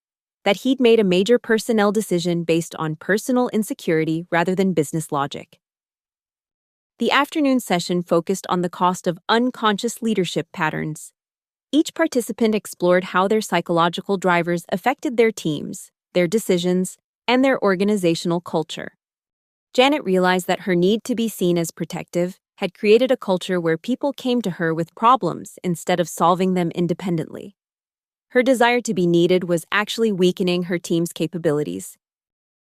S1: that he'd made a major personnel decision based on personal insecurity rather than business logic. The afternoon session focused on the cost of unconscious leadership patterns. Each participant explored how their psychological drivers affected their teams, their decisions, and their organizational culture. Janet realized that her need to be seen as protective had created a culture where people came to her with problems instead of solving them independently. Her desire to be needed was actually weakening her team's capabilities.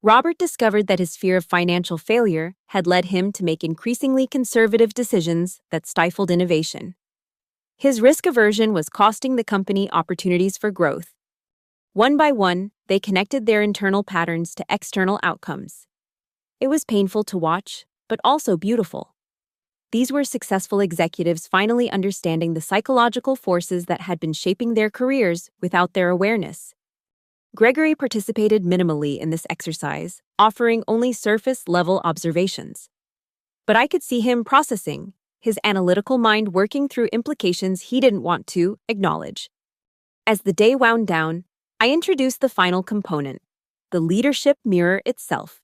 S1: Robert discovered that his fear of financial failure had led him to make increasingly conservative decisions that stifled innovation. His risk aversion was costing the company opportunities for growth. One by one, they connected their internal patterns to external outcomes. It was painful to watch, but also beautiful. These were successful executives finally understanding the psychological forces that had been shaping their careers without their awareness. Gregory participated minimally in this exercise, offering only surface-level observations. But I could see him processing, his analytical mind working through implications he didn't want to acknowledge. As the day wound down, I introduced the final component, the leadership mirror itself.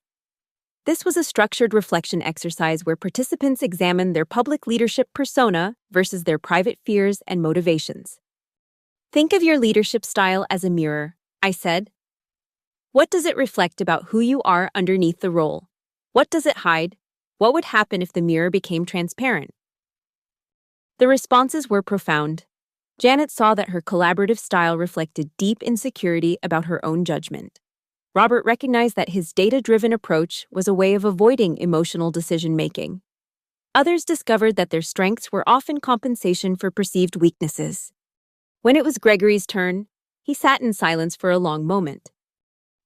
S1: This was a structured reflection exercise where participants examined their public leadership persona versus their private fears and motivations. Think of your leadership style as a mirror, I said. What does it reflect about who you are underneath the role? What does it hide? What would happen if the mirror became transparent? The responses were profound. Janet saw that her collaborative style reflected deep insecurity about her own judgment. Robert recognized that his data-driven approach was a way of avoiding emotional decision-making. Others discovered that their strengths were often compensation for perceived weaknesses. When it was Gregory's turn, he sat in silence for a long moment.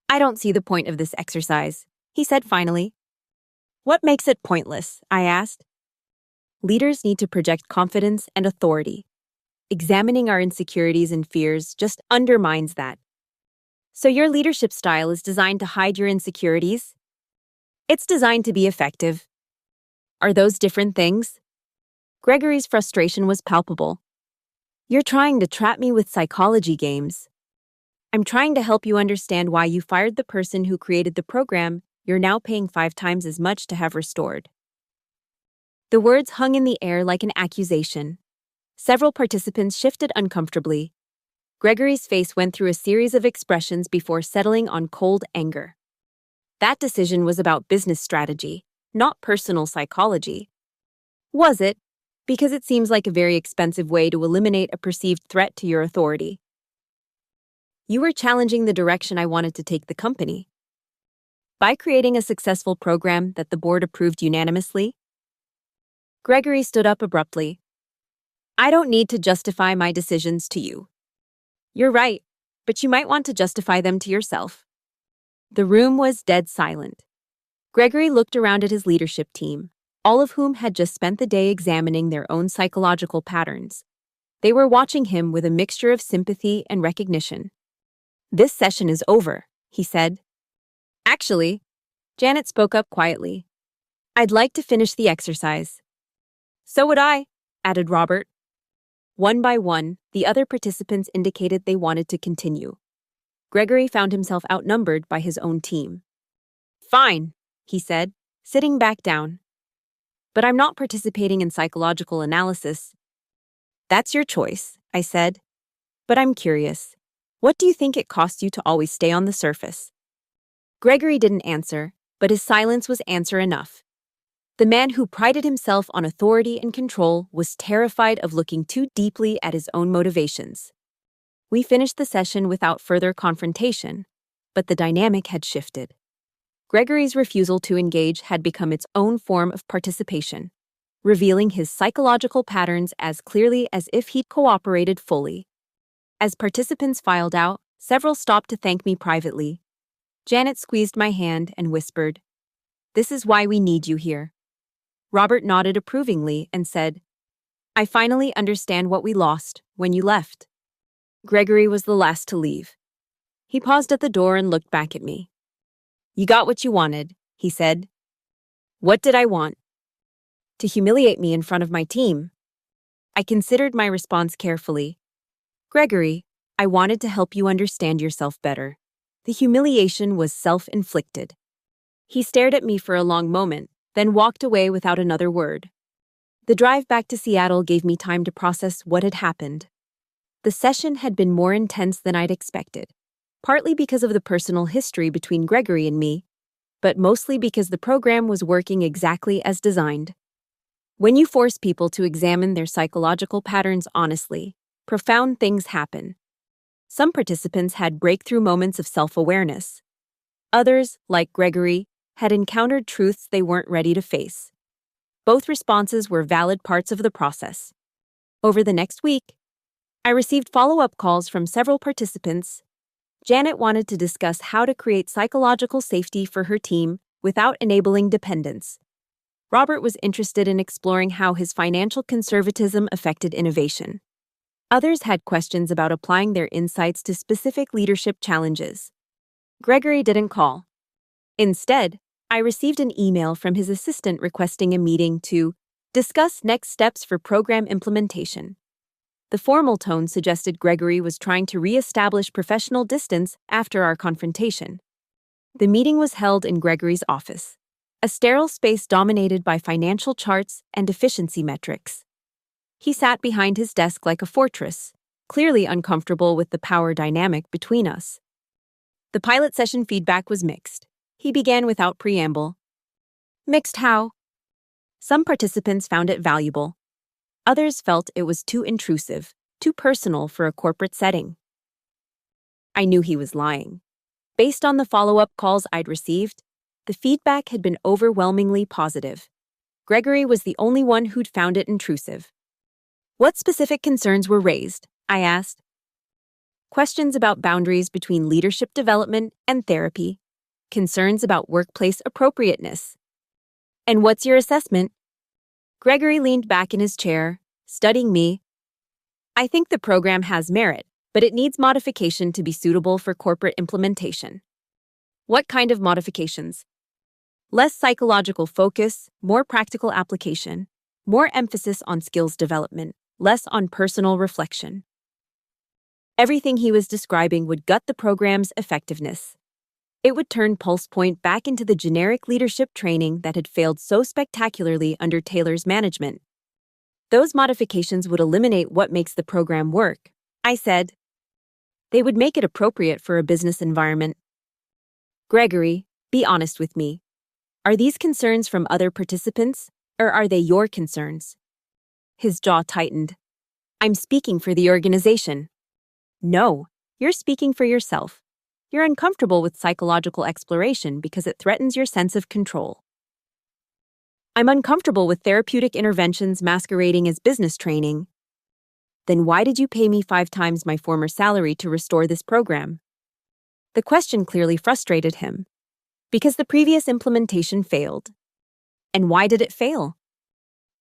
S1: "I don't see the point of this exercise," he said finally. "What makes it pointless?" I asked. Leaders need to project confidence and authority. Examining our insecurities and fears just undermines that. So your leadership style is designed to hide your insecurities? It's designed to be effective. Are those different things? Gregory's frustration was palpable. "You're trying to trap me with psychology games." "I'm trying to help you understand why you fired the person who created the program you're now paying 5 times as much to have restored." The words hung in the air like an accusation. Several participants shifted uncomfortably. Gregory's face went through a series of expressions before settling on cold anger. That decision was about business strategy, not personal psychology. Was it? Because it seems like a very expensive way to eliminate a perceived threat to your authority. You were challenging the direction I wanted to take the company. By creating a successful program that the board approved unanimously? Gregory stood up abruptly. "I don't need to justify my decisions to you." "You're right, but you might want to justify them to yourself." The room was dead silent. Gregory looked around at his leadership team, all of whom had just spent the day examining their own psychological patterns. They were watching him with a mixture of sympathy and recognition. "This session is over," he said. "Actually," Janet spoke up quietly, "I'd like to finish the exercise." "So would I," added Robert. One by one, the other participants indicated they wanted to continue. Gregory found himself outnumbered by his own team. "Fine," he said, sitting back down. "But I'm not participating in psychological analysis." "That's your choice," I said. "But I'm curious. What do you think it costs you to always stay on the surface?" Gregory didn't answer, but his silence was answer enough. The man who prided himself on authority and control was terrified of looking too deeply at his own motivations. We finished the session without further confrontation, but the dynamic had shifted. Gregory's refusal to engage had become its own form of participation, revealing his psychological patterns as clearly as if he'd cooperated fully. As participants filed out, several stopped to thank me privately. Janet squeezed my hand and whispered, This is why we need you here. Robert nodded approvingly and said, I finally understand what we lost when you left. Gregory was the last to leave. He paused at the door and looked back at me. You got what you wanted, he said. What did I want? To humiliate me in front of my team. I considered my response carefully. Gregory, I wanted to help you understand yourself better. The humiliation was self-inflicted. He stared at me for a long moment, then walked away without another word. The drive back to Seattle gave me time to process what had happened. The session had been more intense than I'd expected, partly because of the personal history between Gregory and me, but mostly because the program was working exactly as designed. When you force people to examine their psychological patterns honestly, profound things happen. Some participants had breakthrough moments of self-awareness. Others, like Gregory, had encountered truths they weren't ready to face. Both responses were valid parts of the process. Over the next week, I received follow-up calls from several participants. Janet wanted to discuss how to create psychological safety for her team without enabling dependence. Robert was interested in exploring how his financial conservatism affected innovation. Others had questions about applying their insights to specific leadership challenges. Gregory didn't call. Instead, I received an email from his assistant requesting a meeting to discuss next steps for program implementation. The formal tone suggested Gregory was trying to re-establish professional distance after our confrontation. The meeting was held in Gregory's office, a sterile space dominated by financial charts and efficiency metrics. He sat behind his desk like a fortress, clearly uncomfortable with the power dynamic between us. The pilot session feedback was mixed. He began without preamble. Mixed how? Some participants found it valuable. Others felt it was too intrusive, too personal for a corporate setting. I knew he was lying. Based on the follow-up calls I'd received, the feedback had been overwhelmingly positive. Gregory was the only one who'd found it intrusive. What specific concerns were raised? I asked. Questions about boundaries between leadership development and therapy. Concerns about workplace appropriateness. And what's your assessment? Gregory leaned back in his chair, studying me. I think the program has merit, but it needs modification to be suitable for corporate implementation. What kind of modifications? Less psychological focus, more practical application, more emphasis on skills development, less on personal reflection. Everything he was describing would gut the program's effectiveness. It would turn PulsePoint back into the generic leadership training that had failed so spectacularly under Taylor's management. Those modifications would eliminate what makes the program work, I said. They would make it appropriate for a business environment. Gregory, be honest with me. Are these concerns from other participants, or are they your concerns? His jaw tightened. I'm speaking for the organization. No, you're speaking for yourself. You're uncomfortable with psychological exploration because it threatens your sense of control. I'm uncomfortable with therapeutic interventions masquerading as business training. Then why did you pay me 5 times my former salary to restore this program? The question clearly frustrated him. Because the previous implementation failed. And why did it fail?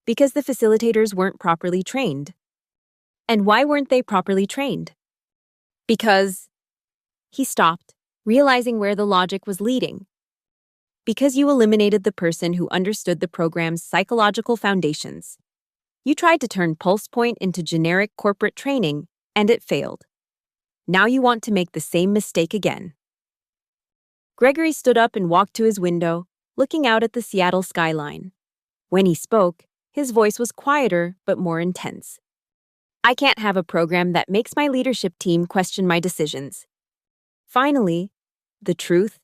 S1: Because the facilitators weren't properly trained. And why weren't they properly trained? Because... He stopped, realizing where the logic was leading. Because you eliminated the person who understood the program's psychological foundations. You tried to turn PulsePoint into generic corporate training, and it failed. Now you want to make the same mistake again. Gregory stood up and walked to his window, looking out at the Seattle skyline. When he spoke, his voice was quieter but more intense. I can't have a program that makes my leadership team question my decisions. Finally, the truth.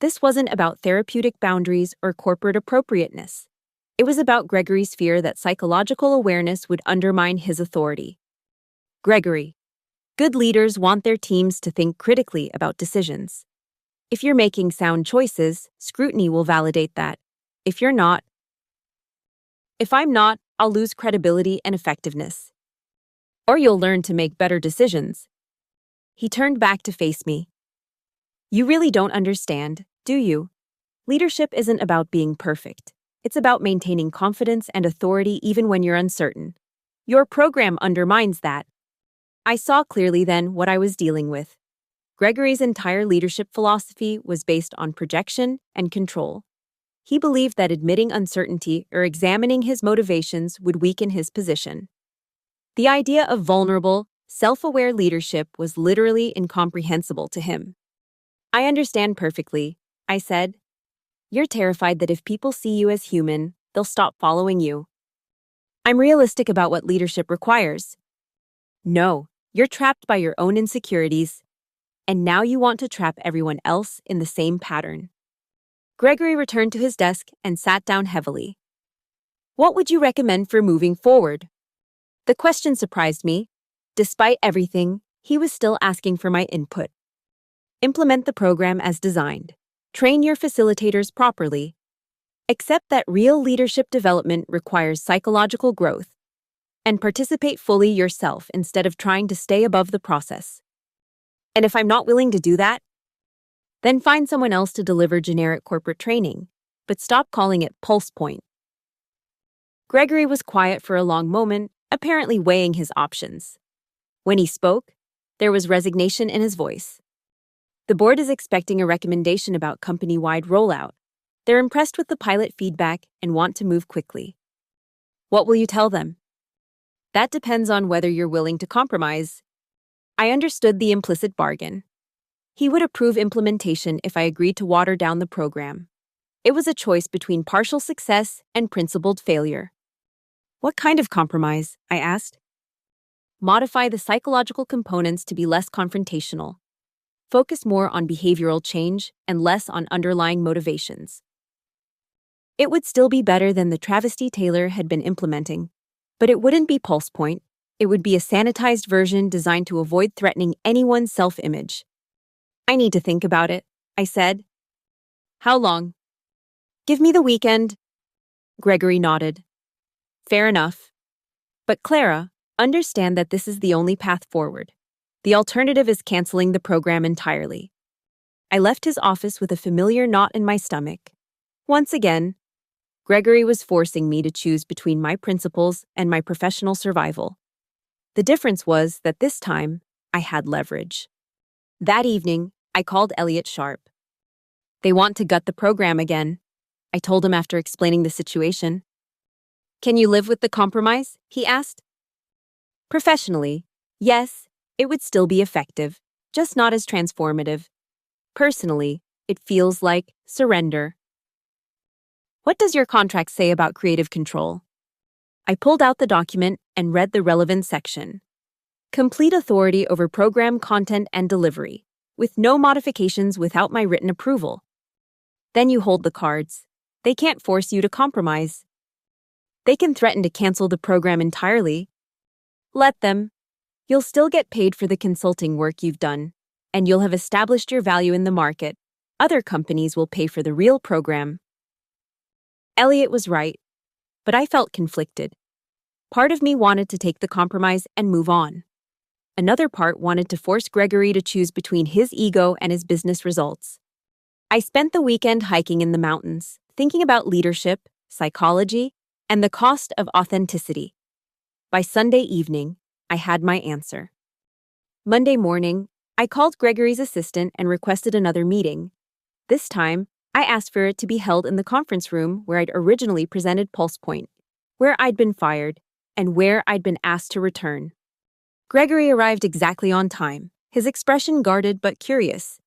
S1: This wasn't about therapeutic boundaries or corporate appropriateness. It was about Gregory's fear that psychological awareness would undermine his authority. Gregory, good leaders want their teams to think critically about decisions. If you're making sound choices, scrutiny will validate that. If I'm not, I'll lose credibility and effectiveness. Or you'll learn to make better decisions. He turned back to face me. You really don't understand, do you? Leadership isn't about being perfect. It's about maintaining confidence and authority even when you're uncertain. Your program undermines that. I saw clearly then what I was dealing with. Gregory's entire leadership philosophy was based on projection and control. He believed that admitting uncertainty or examining his motivations would weaken his position. The idea of vulnerable, self-aware leadership was literally incomprehensible to him. I understand perfectly, I said. You're terrified that if people see you as human, they'll stop following you. I'm realistic about what leadership requires. No, you're trapped by your own insecurities, and now you want to trap everyone else in the same pattern. Gregory returned to his desk and sat down heavily. What would you recommend for moving forward? The question surprised me. Despite everything, he was still asking for my input. Implement the program as designed. Train your facilitators properly. Accept that real leadership development requires psychological growth. And participate fully yourself instead of trying to stay above the process. And if I'm not willing to do that, then find someone else to deliver generic corporate training, but stop calling it pulse point. Gregory was quiet for a long moment, apparently weighing his options. When he spoke, there was resignation in his voice. The board is expecting a recommendation about company-wide rollout. They're impressed with the pilot feedback and want to move quickly. What will you tell them? That depends on whether you're willing to compromise. I understood the implicit bargain. He would approve implementation if I agreed to water down the program. It was a choice between partial success and principled failure. What kind of compromise? I asked. Modify the psychological components to be less confrontational. Focus more on behavioral change and less on underlying motivations. It would still be better than the travesty Taylor had been implementing, but it wouldn't be pulse point. It would be a sanitized version designed to avoid threatening anyone's self-image. I need to think about it, I said. How long? Give me the weekend. Gregory nodded. Fair enough. But Clara, understand that this is the only path forward. The alternative is canceling the program entirely. I left his office with a familiar knot in my stomach. Once again, Gregory was forcing me to choose between my principles and my professional survival. The difference was that this time, I had leverage. That evening, I called Elliot Sharp. They want to gut the program again, I told him after explaining the situation. Can you live with the compromise? He asked. Professionally, yes, it would still be effective, just not as transformative. Personally, it feels like surrender. What does your contract say about creative control? I pulled out the document and read the relevant section. Complete authority over program content and delivery, with no modifications without my written approval. Then you hold the cards. They can't force you to compromise. They can threaten to cancel the program entirely. Let them. You'll still get paid for the consulting work you've done, and you'll have established your value in the market. Other companies will pay for the real program. Elliot was right, but I felt conflicted. Part of me wanted to take the compromise and move on. Another part wanted to force Gregory to choose between his ego and his business results. I spent the weekend hiking in the mountains, thinking about leadership, psychology, and the cost of authenticity. By Sunday evening, I had my answer. Monday morning, I called Gregory's assistant and requested another meeting. This time, I asked for it to be held in the conference room where I'd originally presented Pulse Point, where I'd been fired, and where I'd been asked to return. Gregory arrived exactly on time, his expression guarded but curious.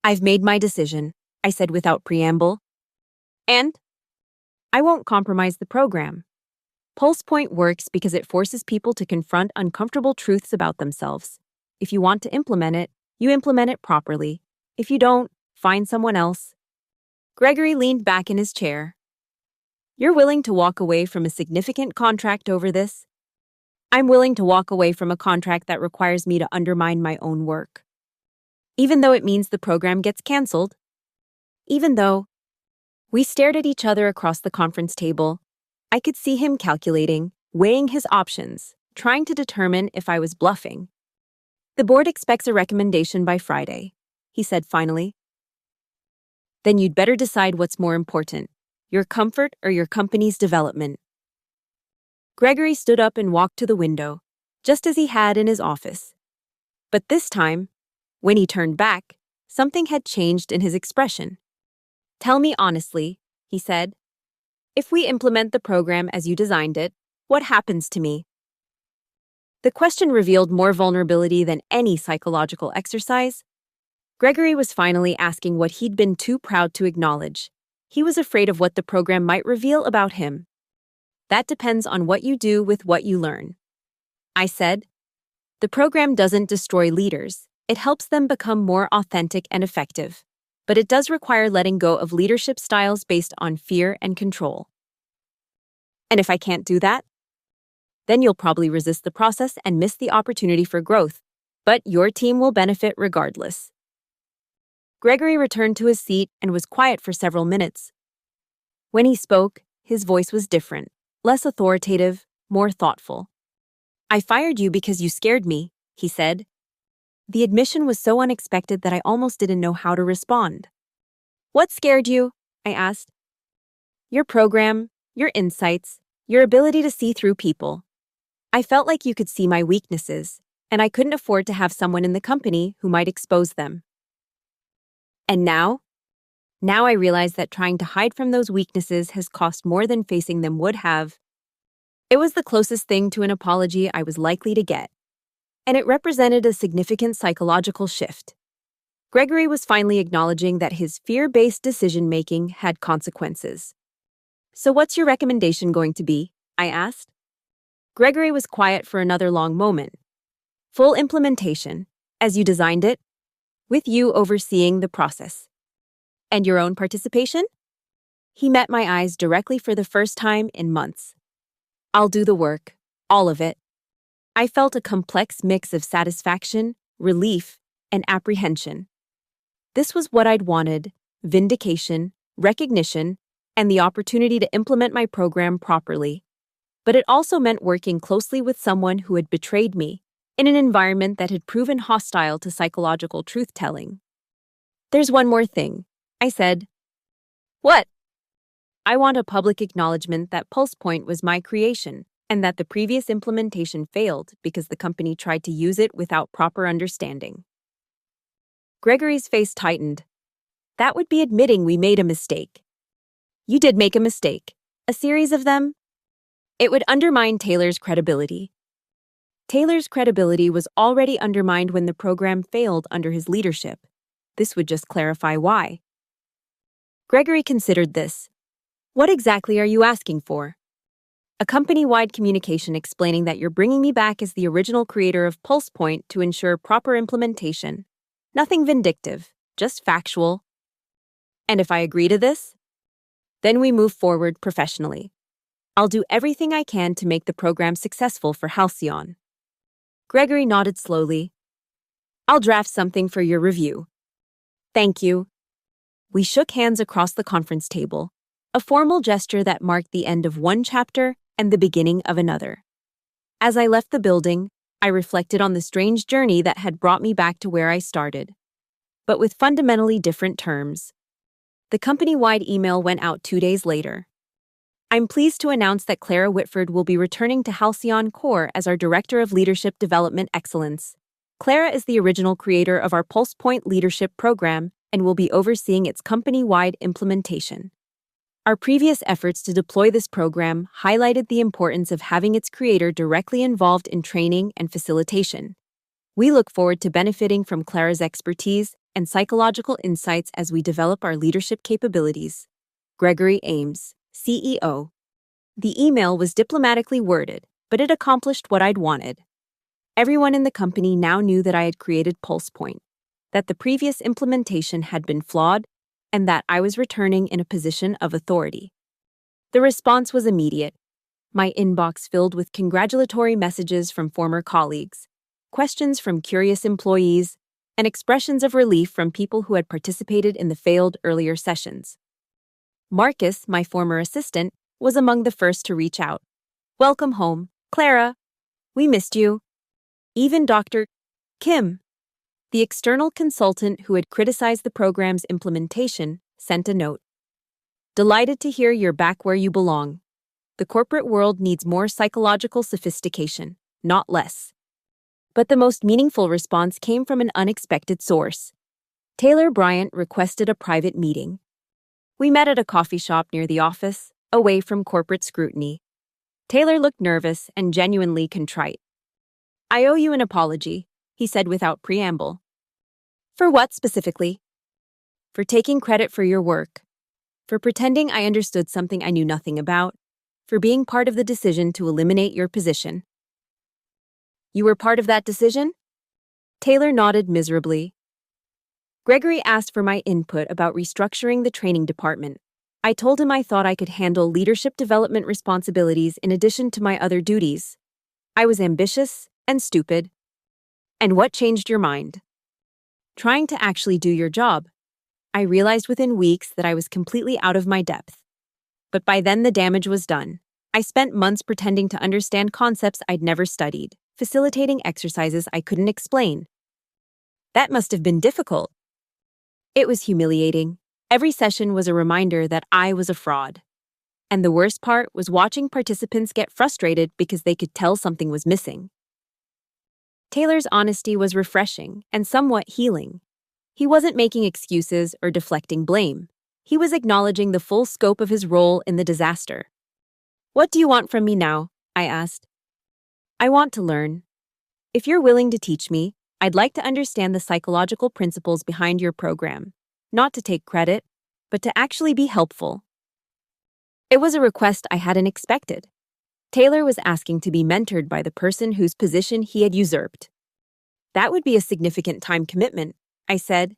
S1: I've made my decision, I said without preamble. And? I won't compromise the program. Pulse Point works because it forces people to confront uncomfortable truths about themselves. If you want to implement it, you implement it properly. If you don't, find someone else. Gregory leaned back in his chair. You're willing to walk away from a significant contract over this? I'm willing to walk away from a contract that requires me to undermine my own work. Even though it means the program gets canceled. Even though. We stared at each other across the conference table. I could see him calculating, weighing his options, trying to determine if I was bluffing. The board expects a recommendation by Friday, he said finally. Then you'd better decide what's more important, your comfort or your company's development. Gregory stood up and walked to the window, just as he had in his office. But this time, when he turned back, something had changed in his expression. "Tell me honestly," he said. "If we implement the program as you designed it, what happens to me?" The question revealed more vulnerability than any psychological exercise. Gregory was finally asking what he'd been too proud to acknowledge. He was afraid of what the program might reveal about him. "That depends on what you do with what you learn," I said. "The program doesn't destroy leaders. It helps them become more authentic and effective. But it does require letting go of leadership styles based on fear and control." "And if I can't do that?" "Then you'll probably resist the process and miss the opportunity for growth. But your team will benefit regardless." Gregory returned to his seat and was quiet for several minutes. When he spoke, his voice was different, less authoritative, more thoughtful. "I fired you because you scared me," he said. The admission was so unexpected that I almost didn't know how to respond. "What scared you?" I asked. "Your program, your insights, your ability to see through people. I felt like you could see my weaknesses, and I couldn't afford to have someone in the company who might expose them. And now? Now I realize that trying to hide from those weaknesses has cost more than facing them would have. It was the closest thing to an apology I was likely to get, and it represented a significant psychological shift. Gregory was finally acknowledging that his fear-based decision-making had consequences. "So what's your recommendation going to be?" I asked. Gregory was quiet for another long moment. "Full implementation, as you designed it, with you overseeing the process. And your own participation?" He met my eyes directly for the first time in months. "I'll do the work, all of it." I felt a complex mix of satisfaction, relief, and apprehension. This was what I'd wanted: vindication, recognition, and the opportunity to implement my program properly. But it also meant working closely with someone who had betrayed me, in an environment that had proven hostile to psychological truth-telling. "There's one more thing," I said. "What?" "I want a public acknowledgement that PulsePoint was my creation, and that the previous implementation failed because the company tried to use it without proper understanding." Gregory's face tightened. "That would be admitting we made a mistake." "You did make a mistake. A series of them." "It would undermine Taylor's credibility." Taylor's credibility was already undermined when the program failed under his leadership. This would just clarify why. Gregory considered this. "What exactly are you asking for?" "A company-wide communication explaining that you're bringing me back as the original creator of PulsePoint to ensure proper implementation. Nothing vindictive, just factual." "And if I agree to this?" "Then we move forward professionally. I'll do everything I can to make the program successful for Halcyon." Gregory nodded slowly. "I'll draft something for your review." "Thank you." We shook hands across the conference table, a formal gesture that marked the end of one chapter and the beginning of another. As I left the building, I reflected on the strange journey that had brought me back to where I started, but with fundamentally different terms. The company-wide email went out 2 days later. "I'm pleased to announce that Clara Whitford will be returning to Halcyon Core as our Director of Leadership Development Excellence. Clara is the original creator of our PulsePoint Leadership Program and will be overseeing its company-wide implementation. Our previous efforts to deploy this program highlighted the importance of having its creator directly involved in training and facilitation. We look forward to benefiting from Clara's expertise and psychological insights as we develop our leadership capabilities. Gregory Ames, CEO." The email was diplomatically worded, but it accomplished what I'd wanted. Everyone in the company now knew that I had created PulsePoint, that the previous implementation had been flawed, and that I was returning in a position of authority. The response was immediate. My inbox filled with congratulatory messages from former colleagues, questions from curious employees, and expressions of relief from people who had participated in the failed earlier sessions. Marcus, my former assistant, was among the first to reach out. "Welcome home, Clara. We missed you." Even Dr. Kim, the external consultant who had criticized the program's implementation, sent a note. Delighted to hear you're back where you belong. The corporate world needs more psychological sophistication, not less. But the most meaningful response came from an unexpected source. Taylor Bryant requested a private meeting. We met at a coffee shop near the office, away from corporate scrutiny. Taylor looked nervous and genuinely contrite. I owe you an apology, he said without preamble. For what specifically? For taking credit for your work. For pretending I understood something I knew nothing about. For being part of the decision to eliminate your position. You were part of that decision? Taylor nodded miserably. Gregory asked for my input about restructuring the training department. I told him I thought I could handle leadership development responsibilities in addition to my other duties. I was ambitious and stupid. And what changed your mind? Trying to actually do your job. I realized within weeks that I was completely out of my depth. But by then the damage was done. I spent months pretending to understand concepts I'd never studied, facilitating exercises I couldn't explain. That must have been difficult. It was humiliating. Every session was a reminder that I was a fraud. And the worst part was watching participants get frustrated because they could tell something was missing. Taylor's honesty was refreshing and somewhat healing. He wasn't making excuses or deflecting blame. He was acknowledging the full scope of his role in the disaster. What do you want from me now? I asked. I want to learn. If you're willing to teach me, I'd like to understand the psychological principles behind your program, not to take credit, but to actually be helpful. It was a request I hadn't expected. Taylor was asking to be mentored by the person whose position he had usurped. That would be a significant time commitment, I said.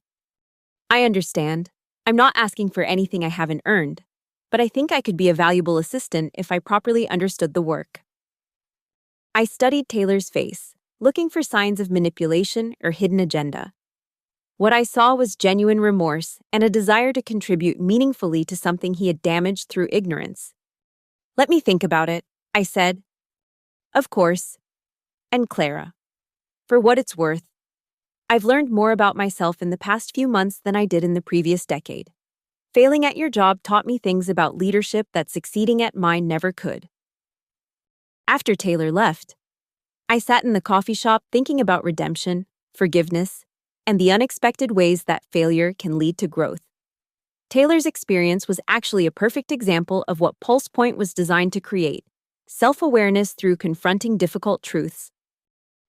S1: I understand. I'm not asking for anything I haven't earned, but I think I could be a valuable assistant if I properly understood the work. I studied Taylor's face, looking for signs of manipulation or hidden agenda. What I saw was genuine remorse and a desire to contribute meaningfully to something he had damaged through ignorance. Let me think about it, I said. Of course. And Clara. For what it's worth, I've learned more about myself in the past few months than I did in the previous decade. Failing at your job taught me things about leadership that succeeding at mine never could. After Taylor left, I sat in the coffee shop thinking about redemption, forgiveness, and the unexpected ways that failure can lead to growth. Taylor's experience was actually a perfect example of what Pulse Point was designed to create: self-awareness through confronting difficult truths.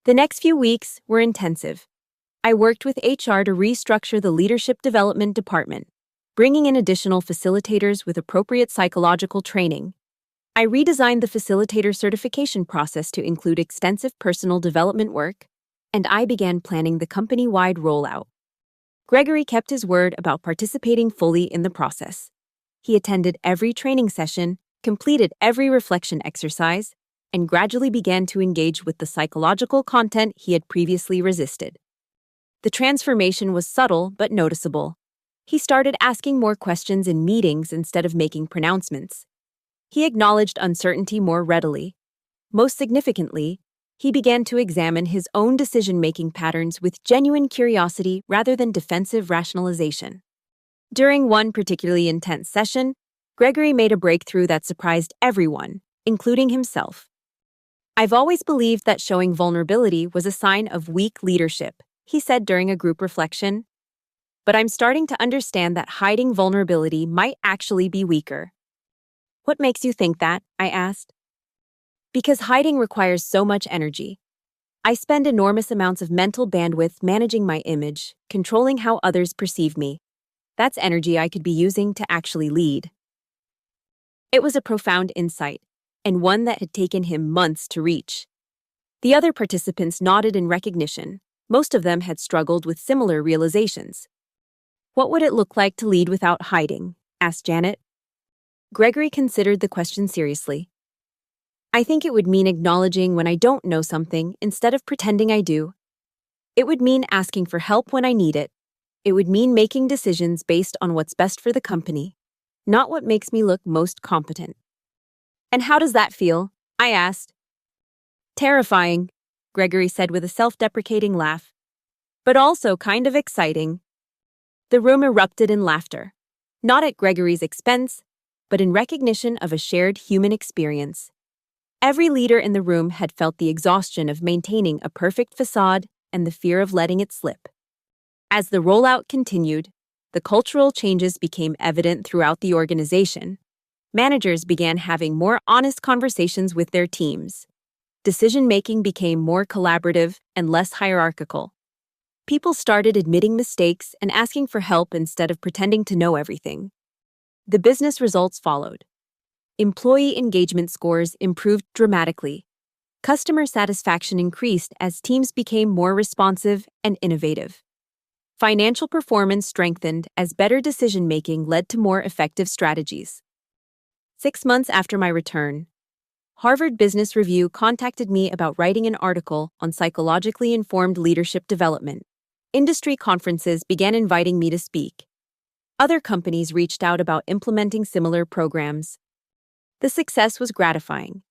S1: The next few weeks were intensive. I worked with HR to restructure the leadership development department, bringing in additional facilitators with appropriate psychological training. I redesigned the facilitator certification process to include extensive personal development work, and I began planning the company-wide rollout. Gregory kept his word about participating fully in the process. He attended every training session, completed every reflection exercise, and gradually began to engage with the psychological content he had previously resisted. The transformation was subtle but noticeable. He started asking more questions in meetings instead of making pronouncements. He acknowledged uncertainty more readily. Most significantly, he began to examine his own decision-making patterns with genuine curiosity rather than defensive rationalization. During one particularly intense session, Gregory made a breakthrough that surprised everyone, including himself. I've always believed that showing vulnerability was a sign of weak leadership, he said during a group reflection. But I'm starting to understand that hiding vulnerability might actually be weaker. What makes you think that? I asked. Because hiding requires so much energy. I spend enormous amounts of mental bandwidth managing my image, controlling how others perceive me. That's energy I could be using to actually lead. It was a profound insight, and one that had taken him months to reach. The other participants nodded in recognition. Most of them had struggled with similar realizations. What would it look like to lead without hiding? Asked Janet. Gregory considered the question seriously. I think it would mean acknowledging when I don't know something instead of pretending I do. It would mean asking for help when I need it. It would mean making decisions based on what's best for the company, not what makes me look most competent. And how does that feel? I asked. Terrifying, Gregory said with a self-deprecating laugh, but also kind of exciting. The room erupted in laughter. not at Gregory's expense, but in recognition of a shared human experience. Every leader in the room had felt the exhaustion of maintaining a perfect facade and the fear of letting it slip. As the rollout continued, the cultural changes became evident throughout the organization. Managers began having more honest conversations with their teams. Decision-making became more collaborative and less hierarchical. People started admitting mistakes and asking for help instead of pretending to know everything. The business results followed. Employee engagement scores improved dramatically. Customer satisfaction increased as teams became more responsive and innovative. Financial performance strengthened as better decision-making led to more effective strategies. 6 months after my return, Harvard Business Review contacted me about writing an article on psychologically informed leadership development. Industry conferences began inviting me to speak. Other companies reached out about implementing similar programs. The success was gratifying,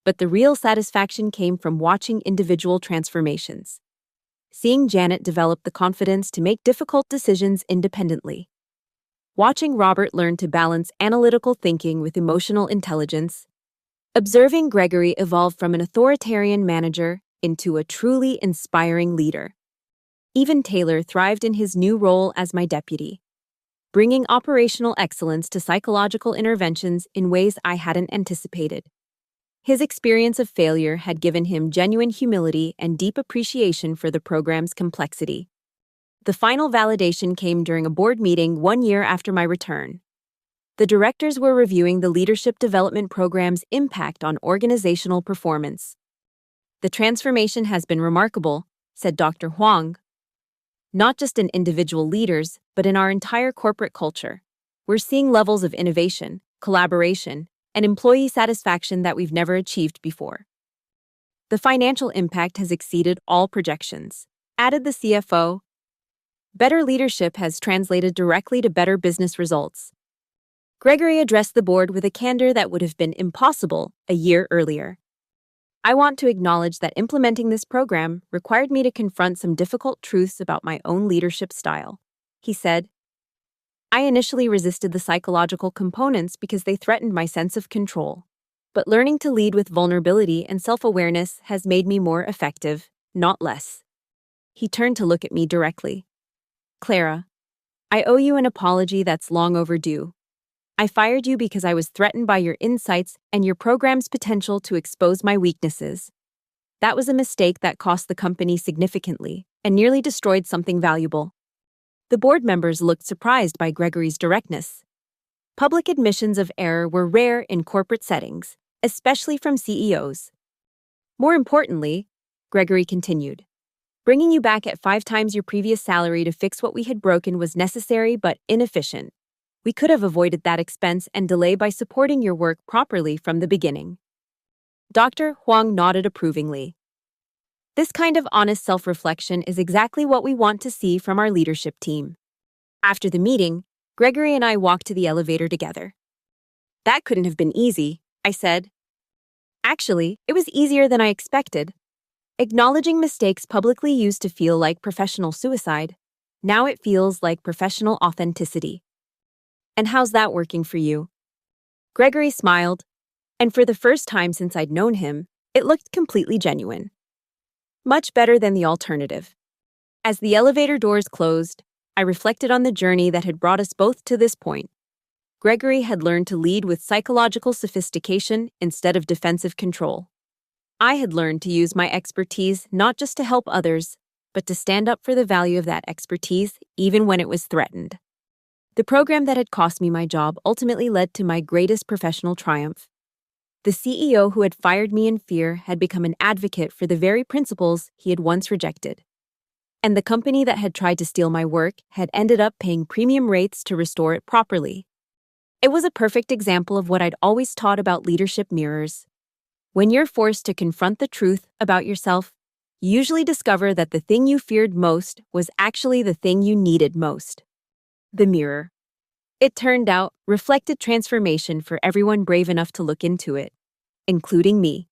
S1: but the real satisfaction came from watching individual transformations. Seeing Janet develop the confidence to make difficult decisions independently. Watching Robert learn to balance analytical thinking with emotional intelligence. Observing Gregory evolve from an authoritarian manager into a truly inspiring leader. Even Taylor thrived in his new role as my deputy, bringing operational excellence to psychological interventions in ways I hadn't anticipated. His experience of failure had given him genuine humility and deep appreciation for the program's complexity. The final validation came during a board meeting 1 year after my return. The directors were reviewing the leadership development program's impact on organizational performance. "The transformation has been remarkable," said Dr. Huang. "Not just in individual leaders, but in our entire corporate culture. We're seeing levels of innovation, collaboration, and employee satisfaction that we've never achieved before. The financial impact has exceeded all projections," added the CFO. "Better leadership has translated directly to better business results." Gregory addressed the board with a candor that would have been impossible a year earlier. "I want to acknowledge that implementing this program required me to confront some difficult truths about my own leadership style," he said. "I initially resisted the psychological components because they threatened my sense of control. But learning to lead with vulnerability and self-awareness has made me more effective, not less." He turned to look at me directly. "Clara, I owe you an apology that's long overdue. I fired you because I was threatened by your insights and your program's potential to expose my weaknesses. That was a mistake that cost the company significantly and nearly destroyed something valuable." The board members looked surprised by Gregory's directness. Public admissions of error were rare in corporate settings, especially from CEOs. "More importantly," Gregory continued, "bringing you back at 5 times your previous salary to fix what we had broken was necessary but inefficient. We could have avoided that expense and delay by supporting your work properly from the beginning." Dr. Huang nodded approvingly. "This kind of honest self-reflection is exactly what we want to see from our leadership team." After the meeting, Gregory and I walked to the elevator together. "That couldn't have been easy," I said. "Actually, it was easier than I expected. Acknowledging mistakes publicly used to feel like professional suicide. Now it feels like professional authenticity." "And how's that working for you?" Gregory smiled, and for the first time since I'd known him, it looked completely genuine. "Much better than the alternative." As the elevator doors closed, I reflected on the journey that had brought us both to this point. Gregory had learned to lead with psychological sophistication instead of defensive control. I had learned to use my expertise not just to help others, but to stand up for the value of that expertise even when it was threatened. The program that had cost me my job ultimately led to my greatest professional triumph. The CEO who had fired me in fear had become an advocate for the very principles he had once rejected. And the company that had tried to steal my work had ended up paying premium rates to restore it properly. It was a perfect example of what I'd always taught about leadership mirrors. When you're forced to confront the truth about yourself, you usually discover that the thing you feared most was actually the thing you needed most. The mirror. It turned out, reflected transformation for everyone brave enough to look into it, including me.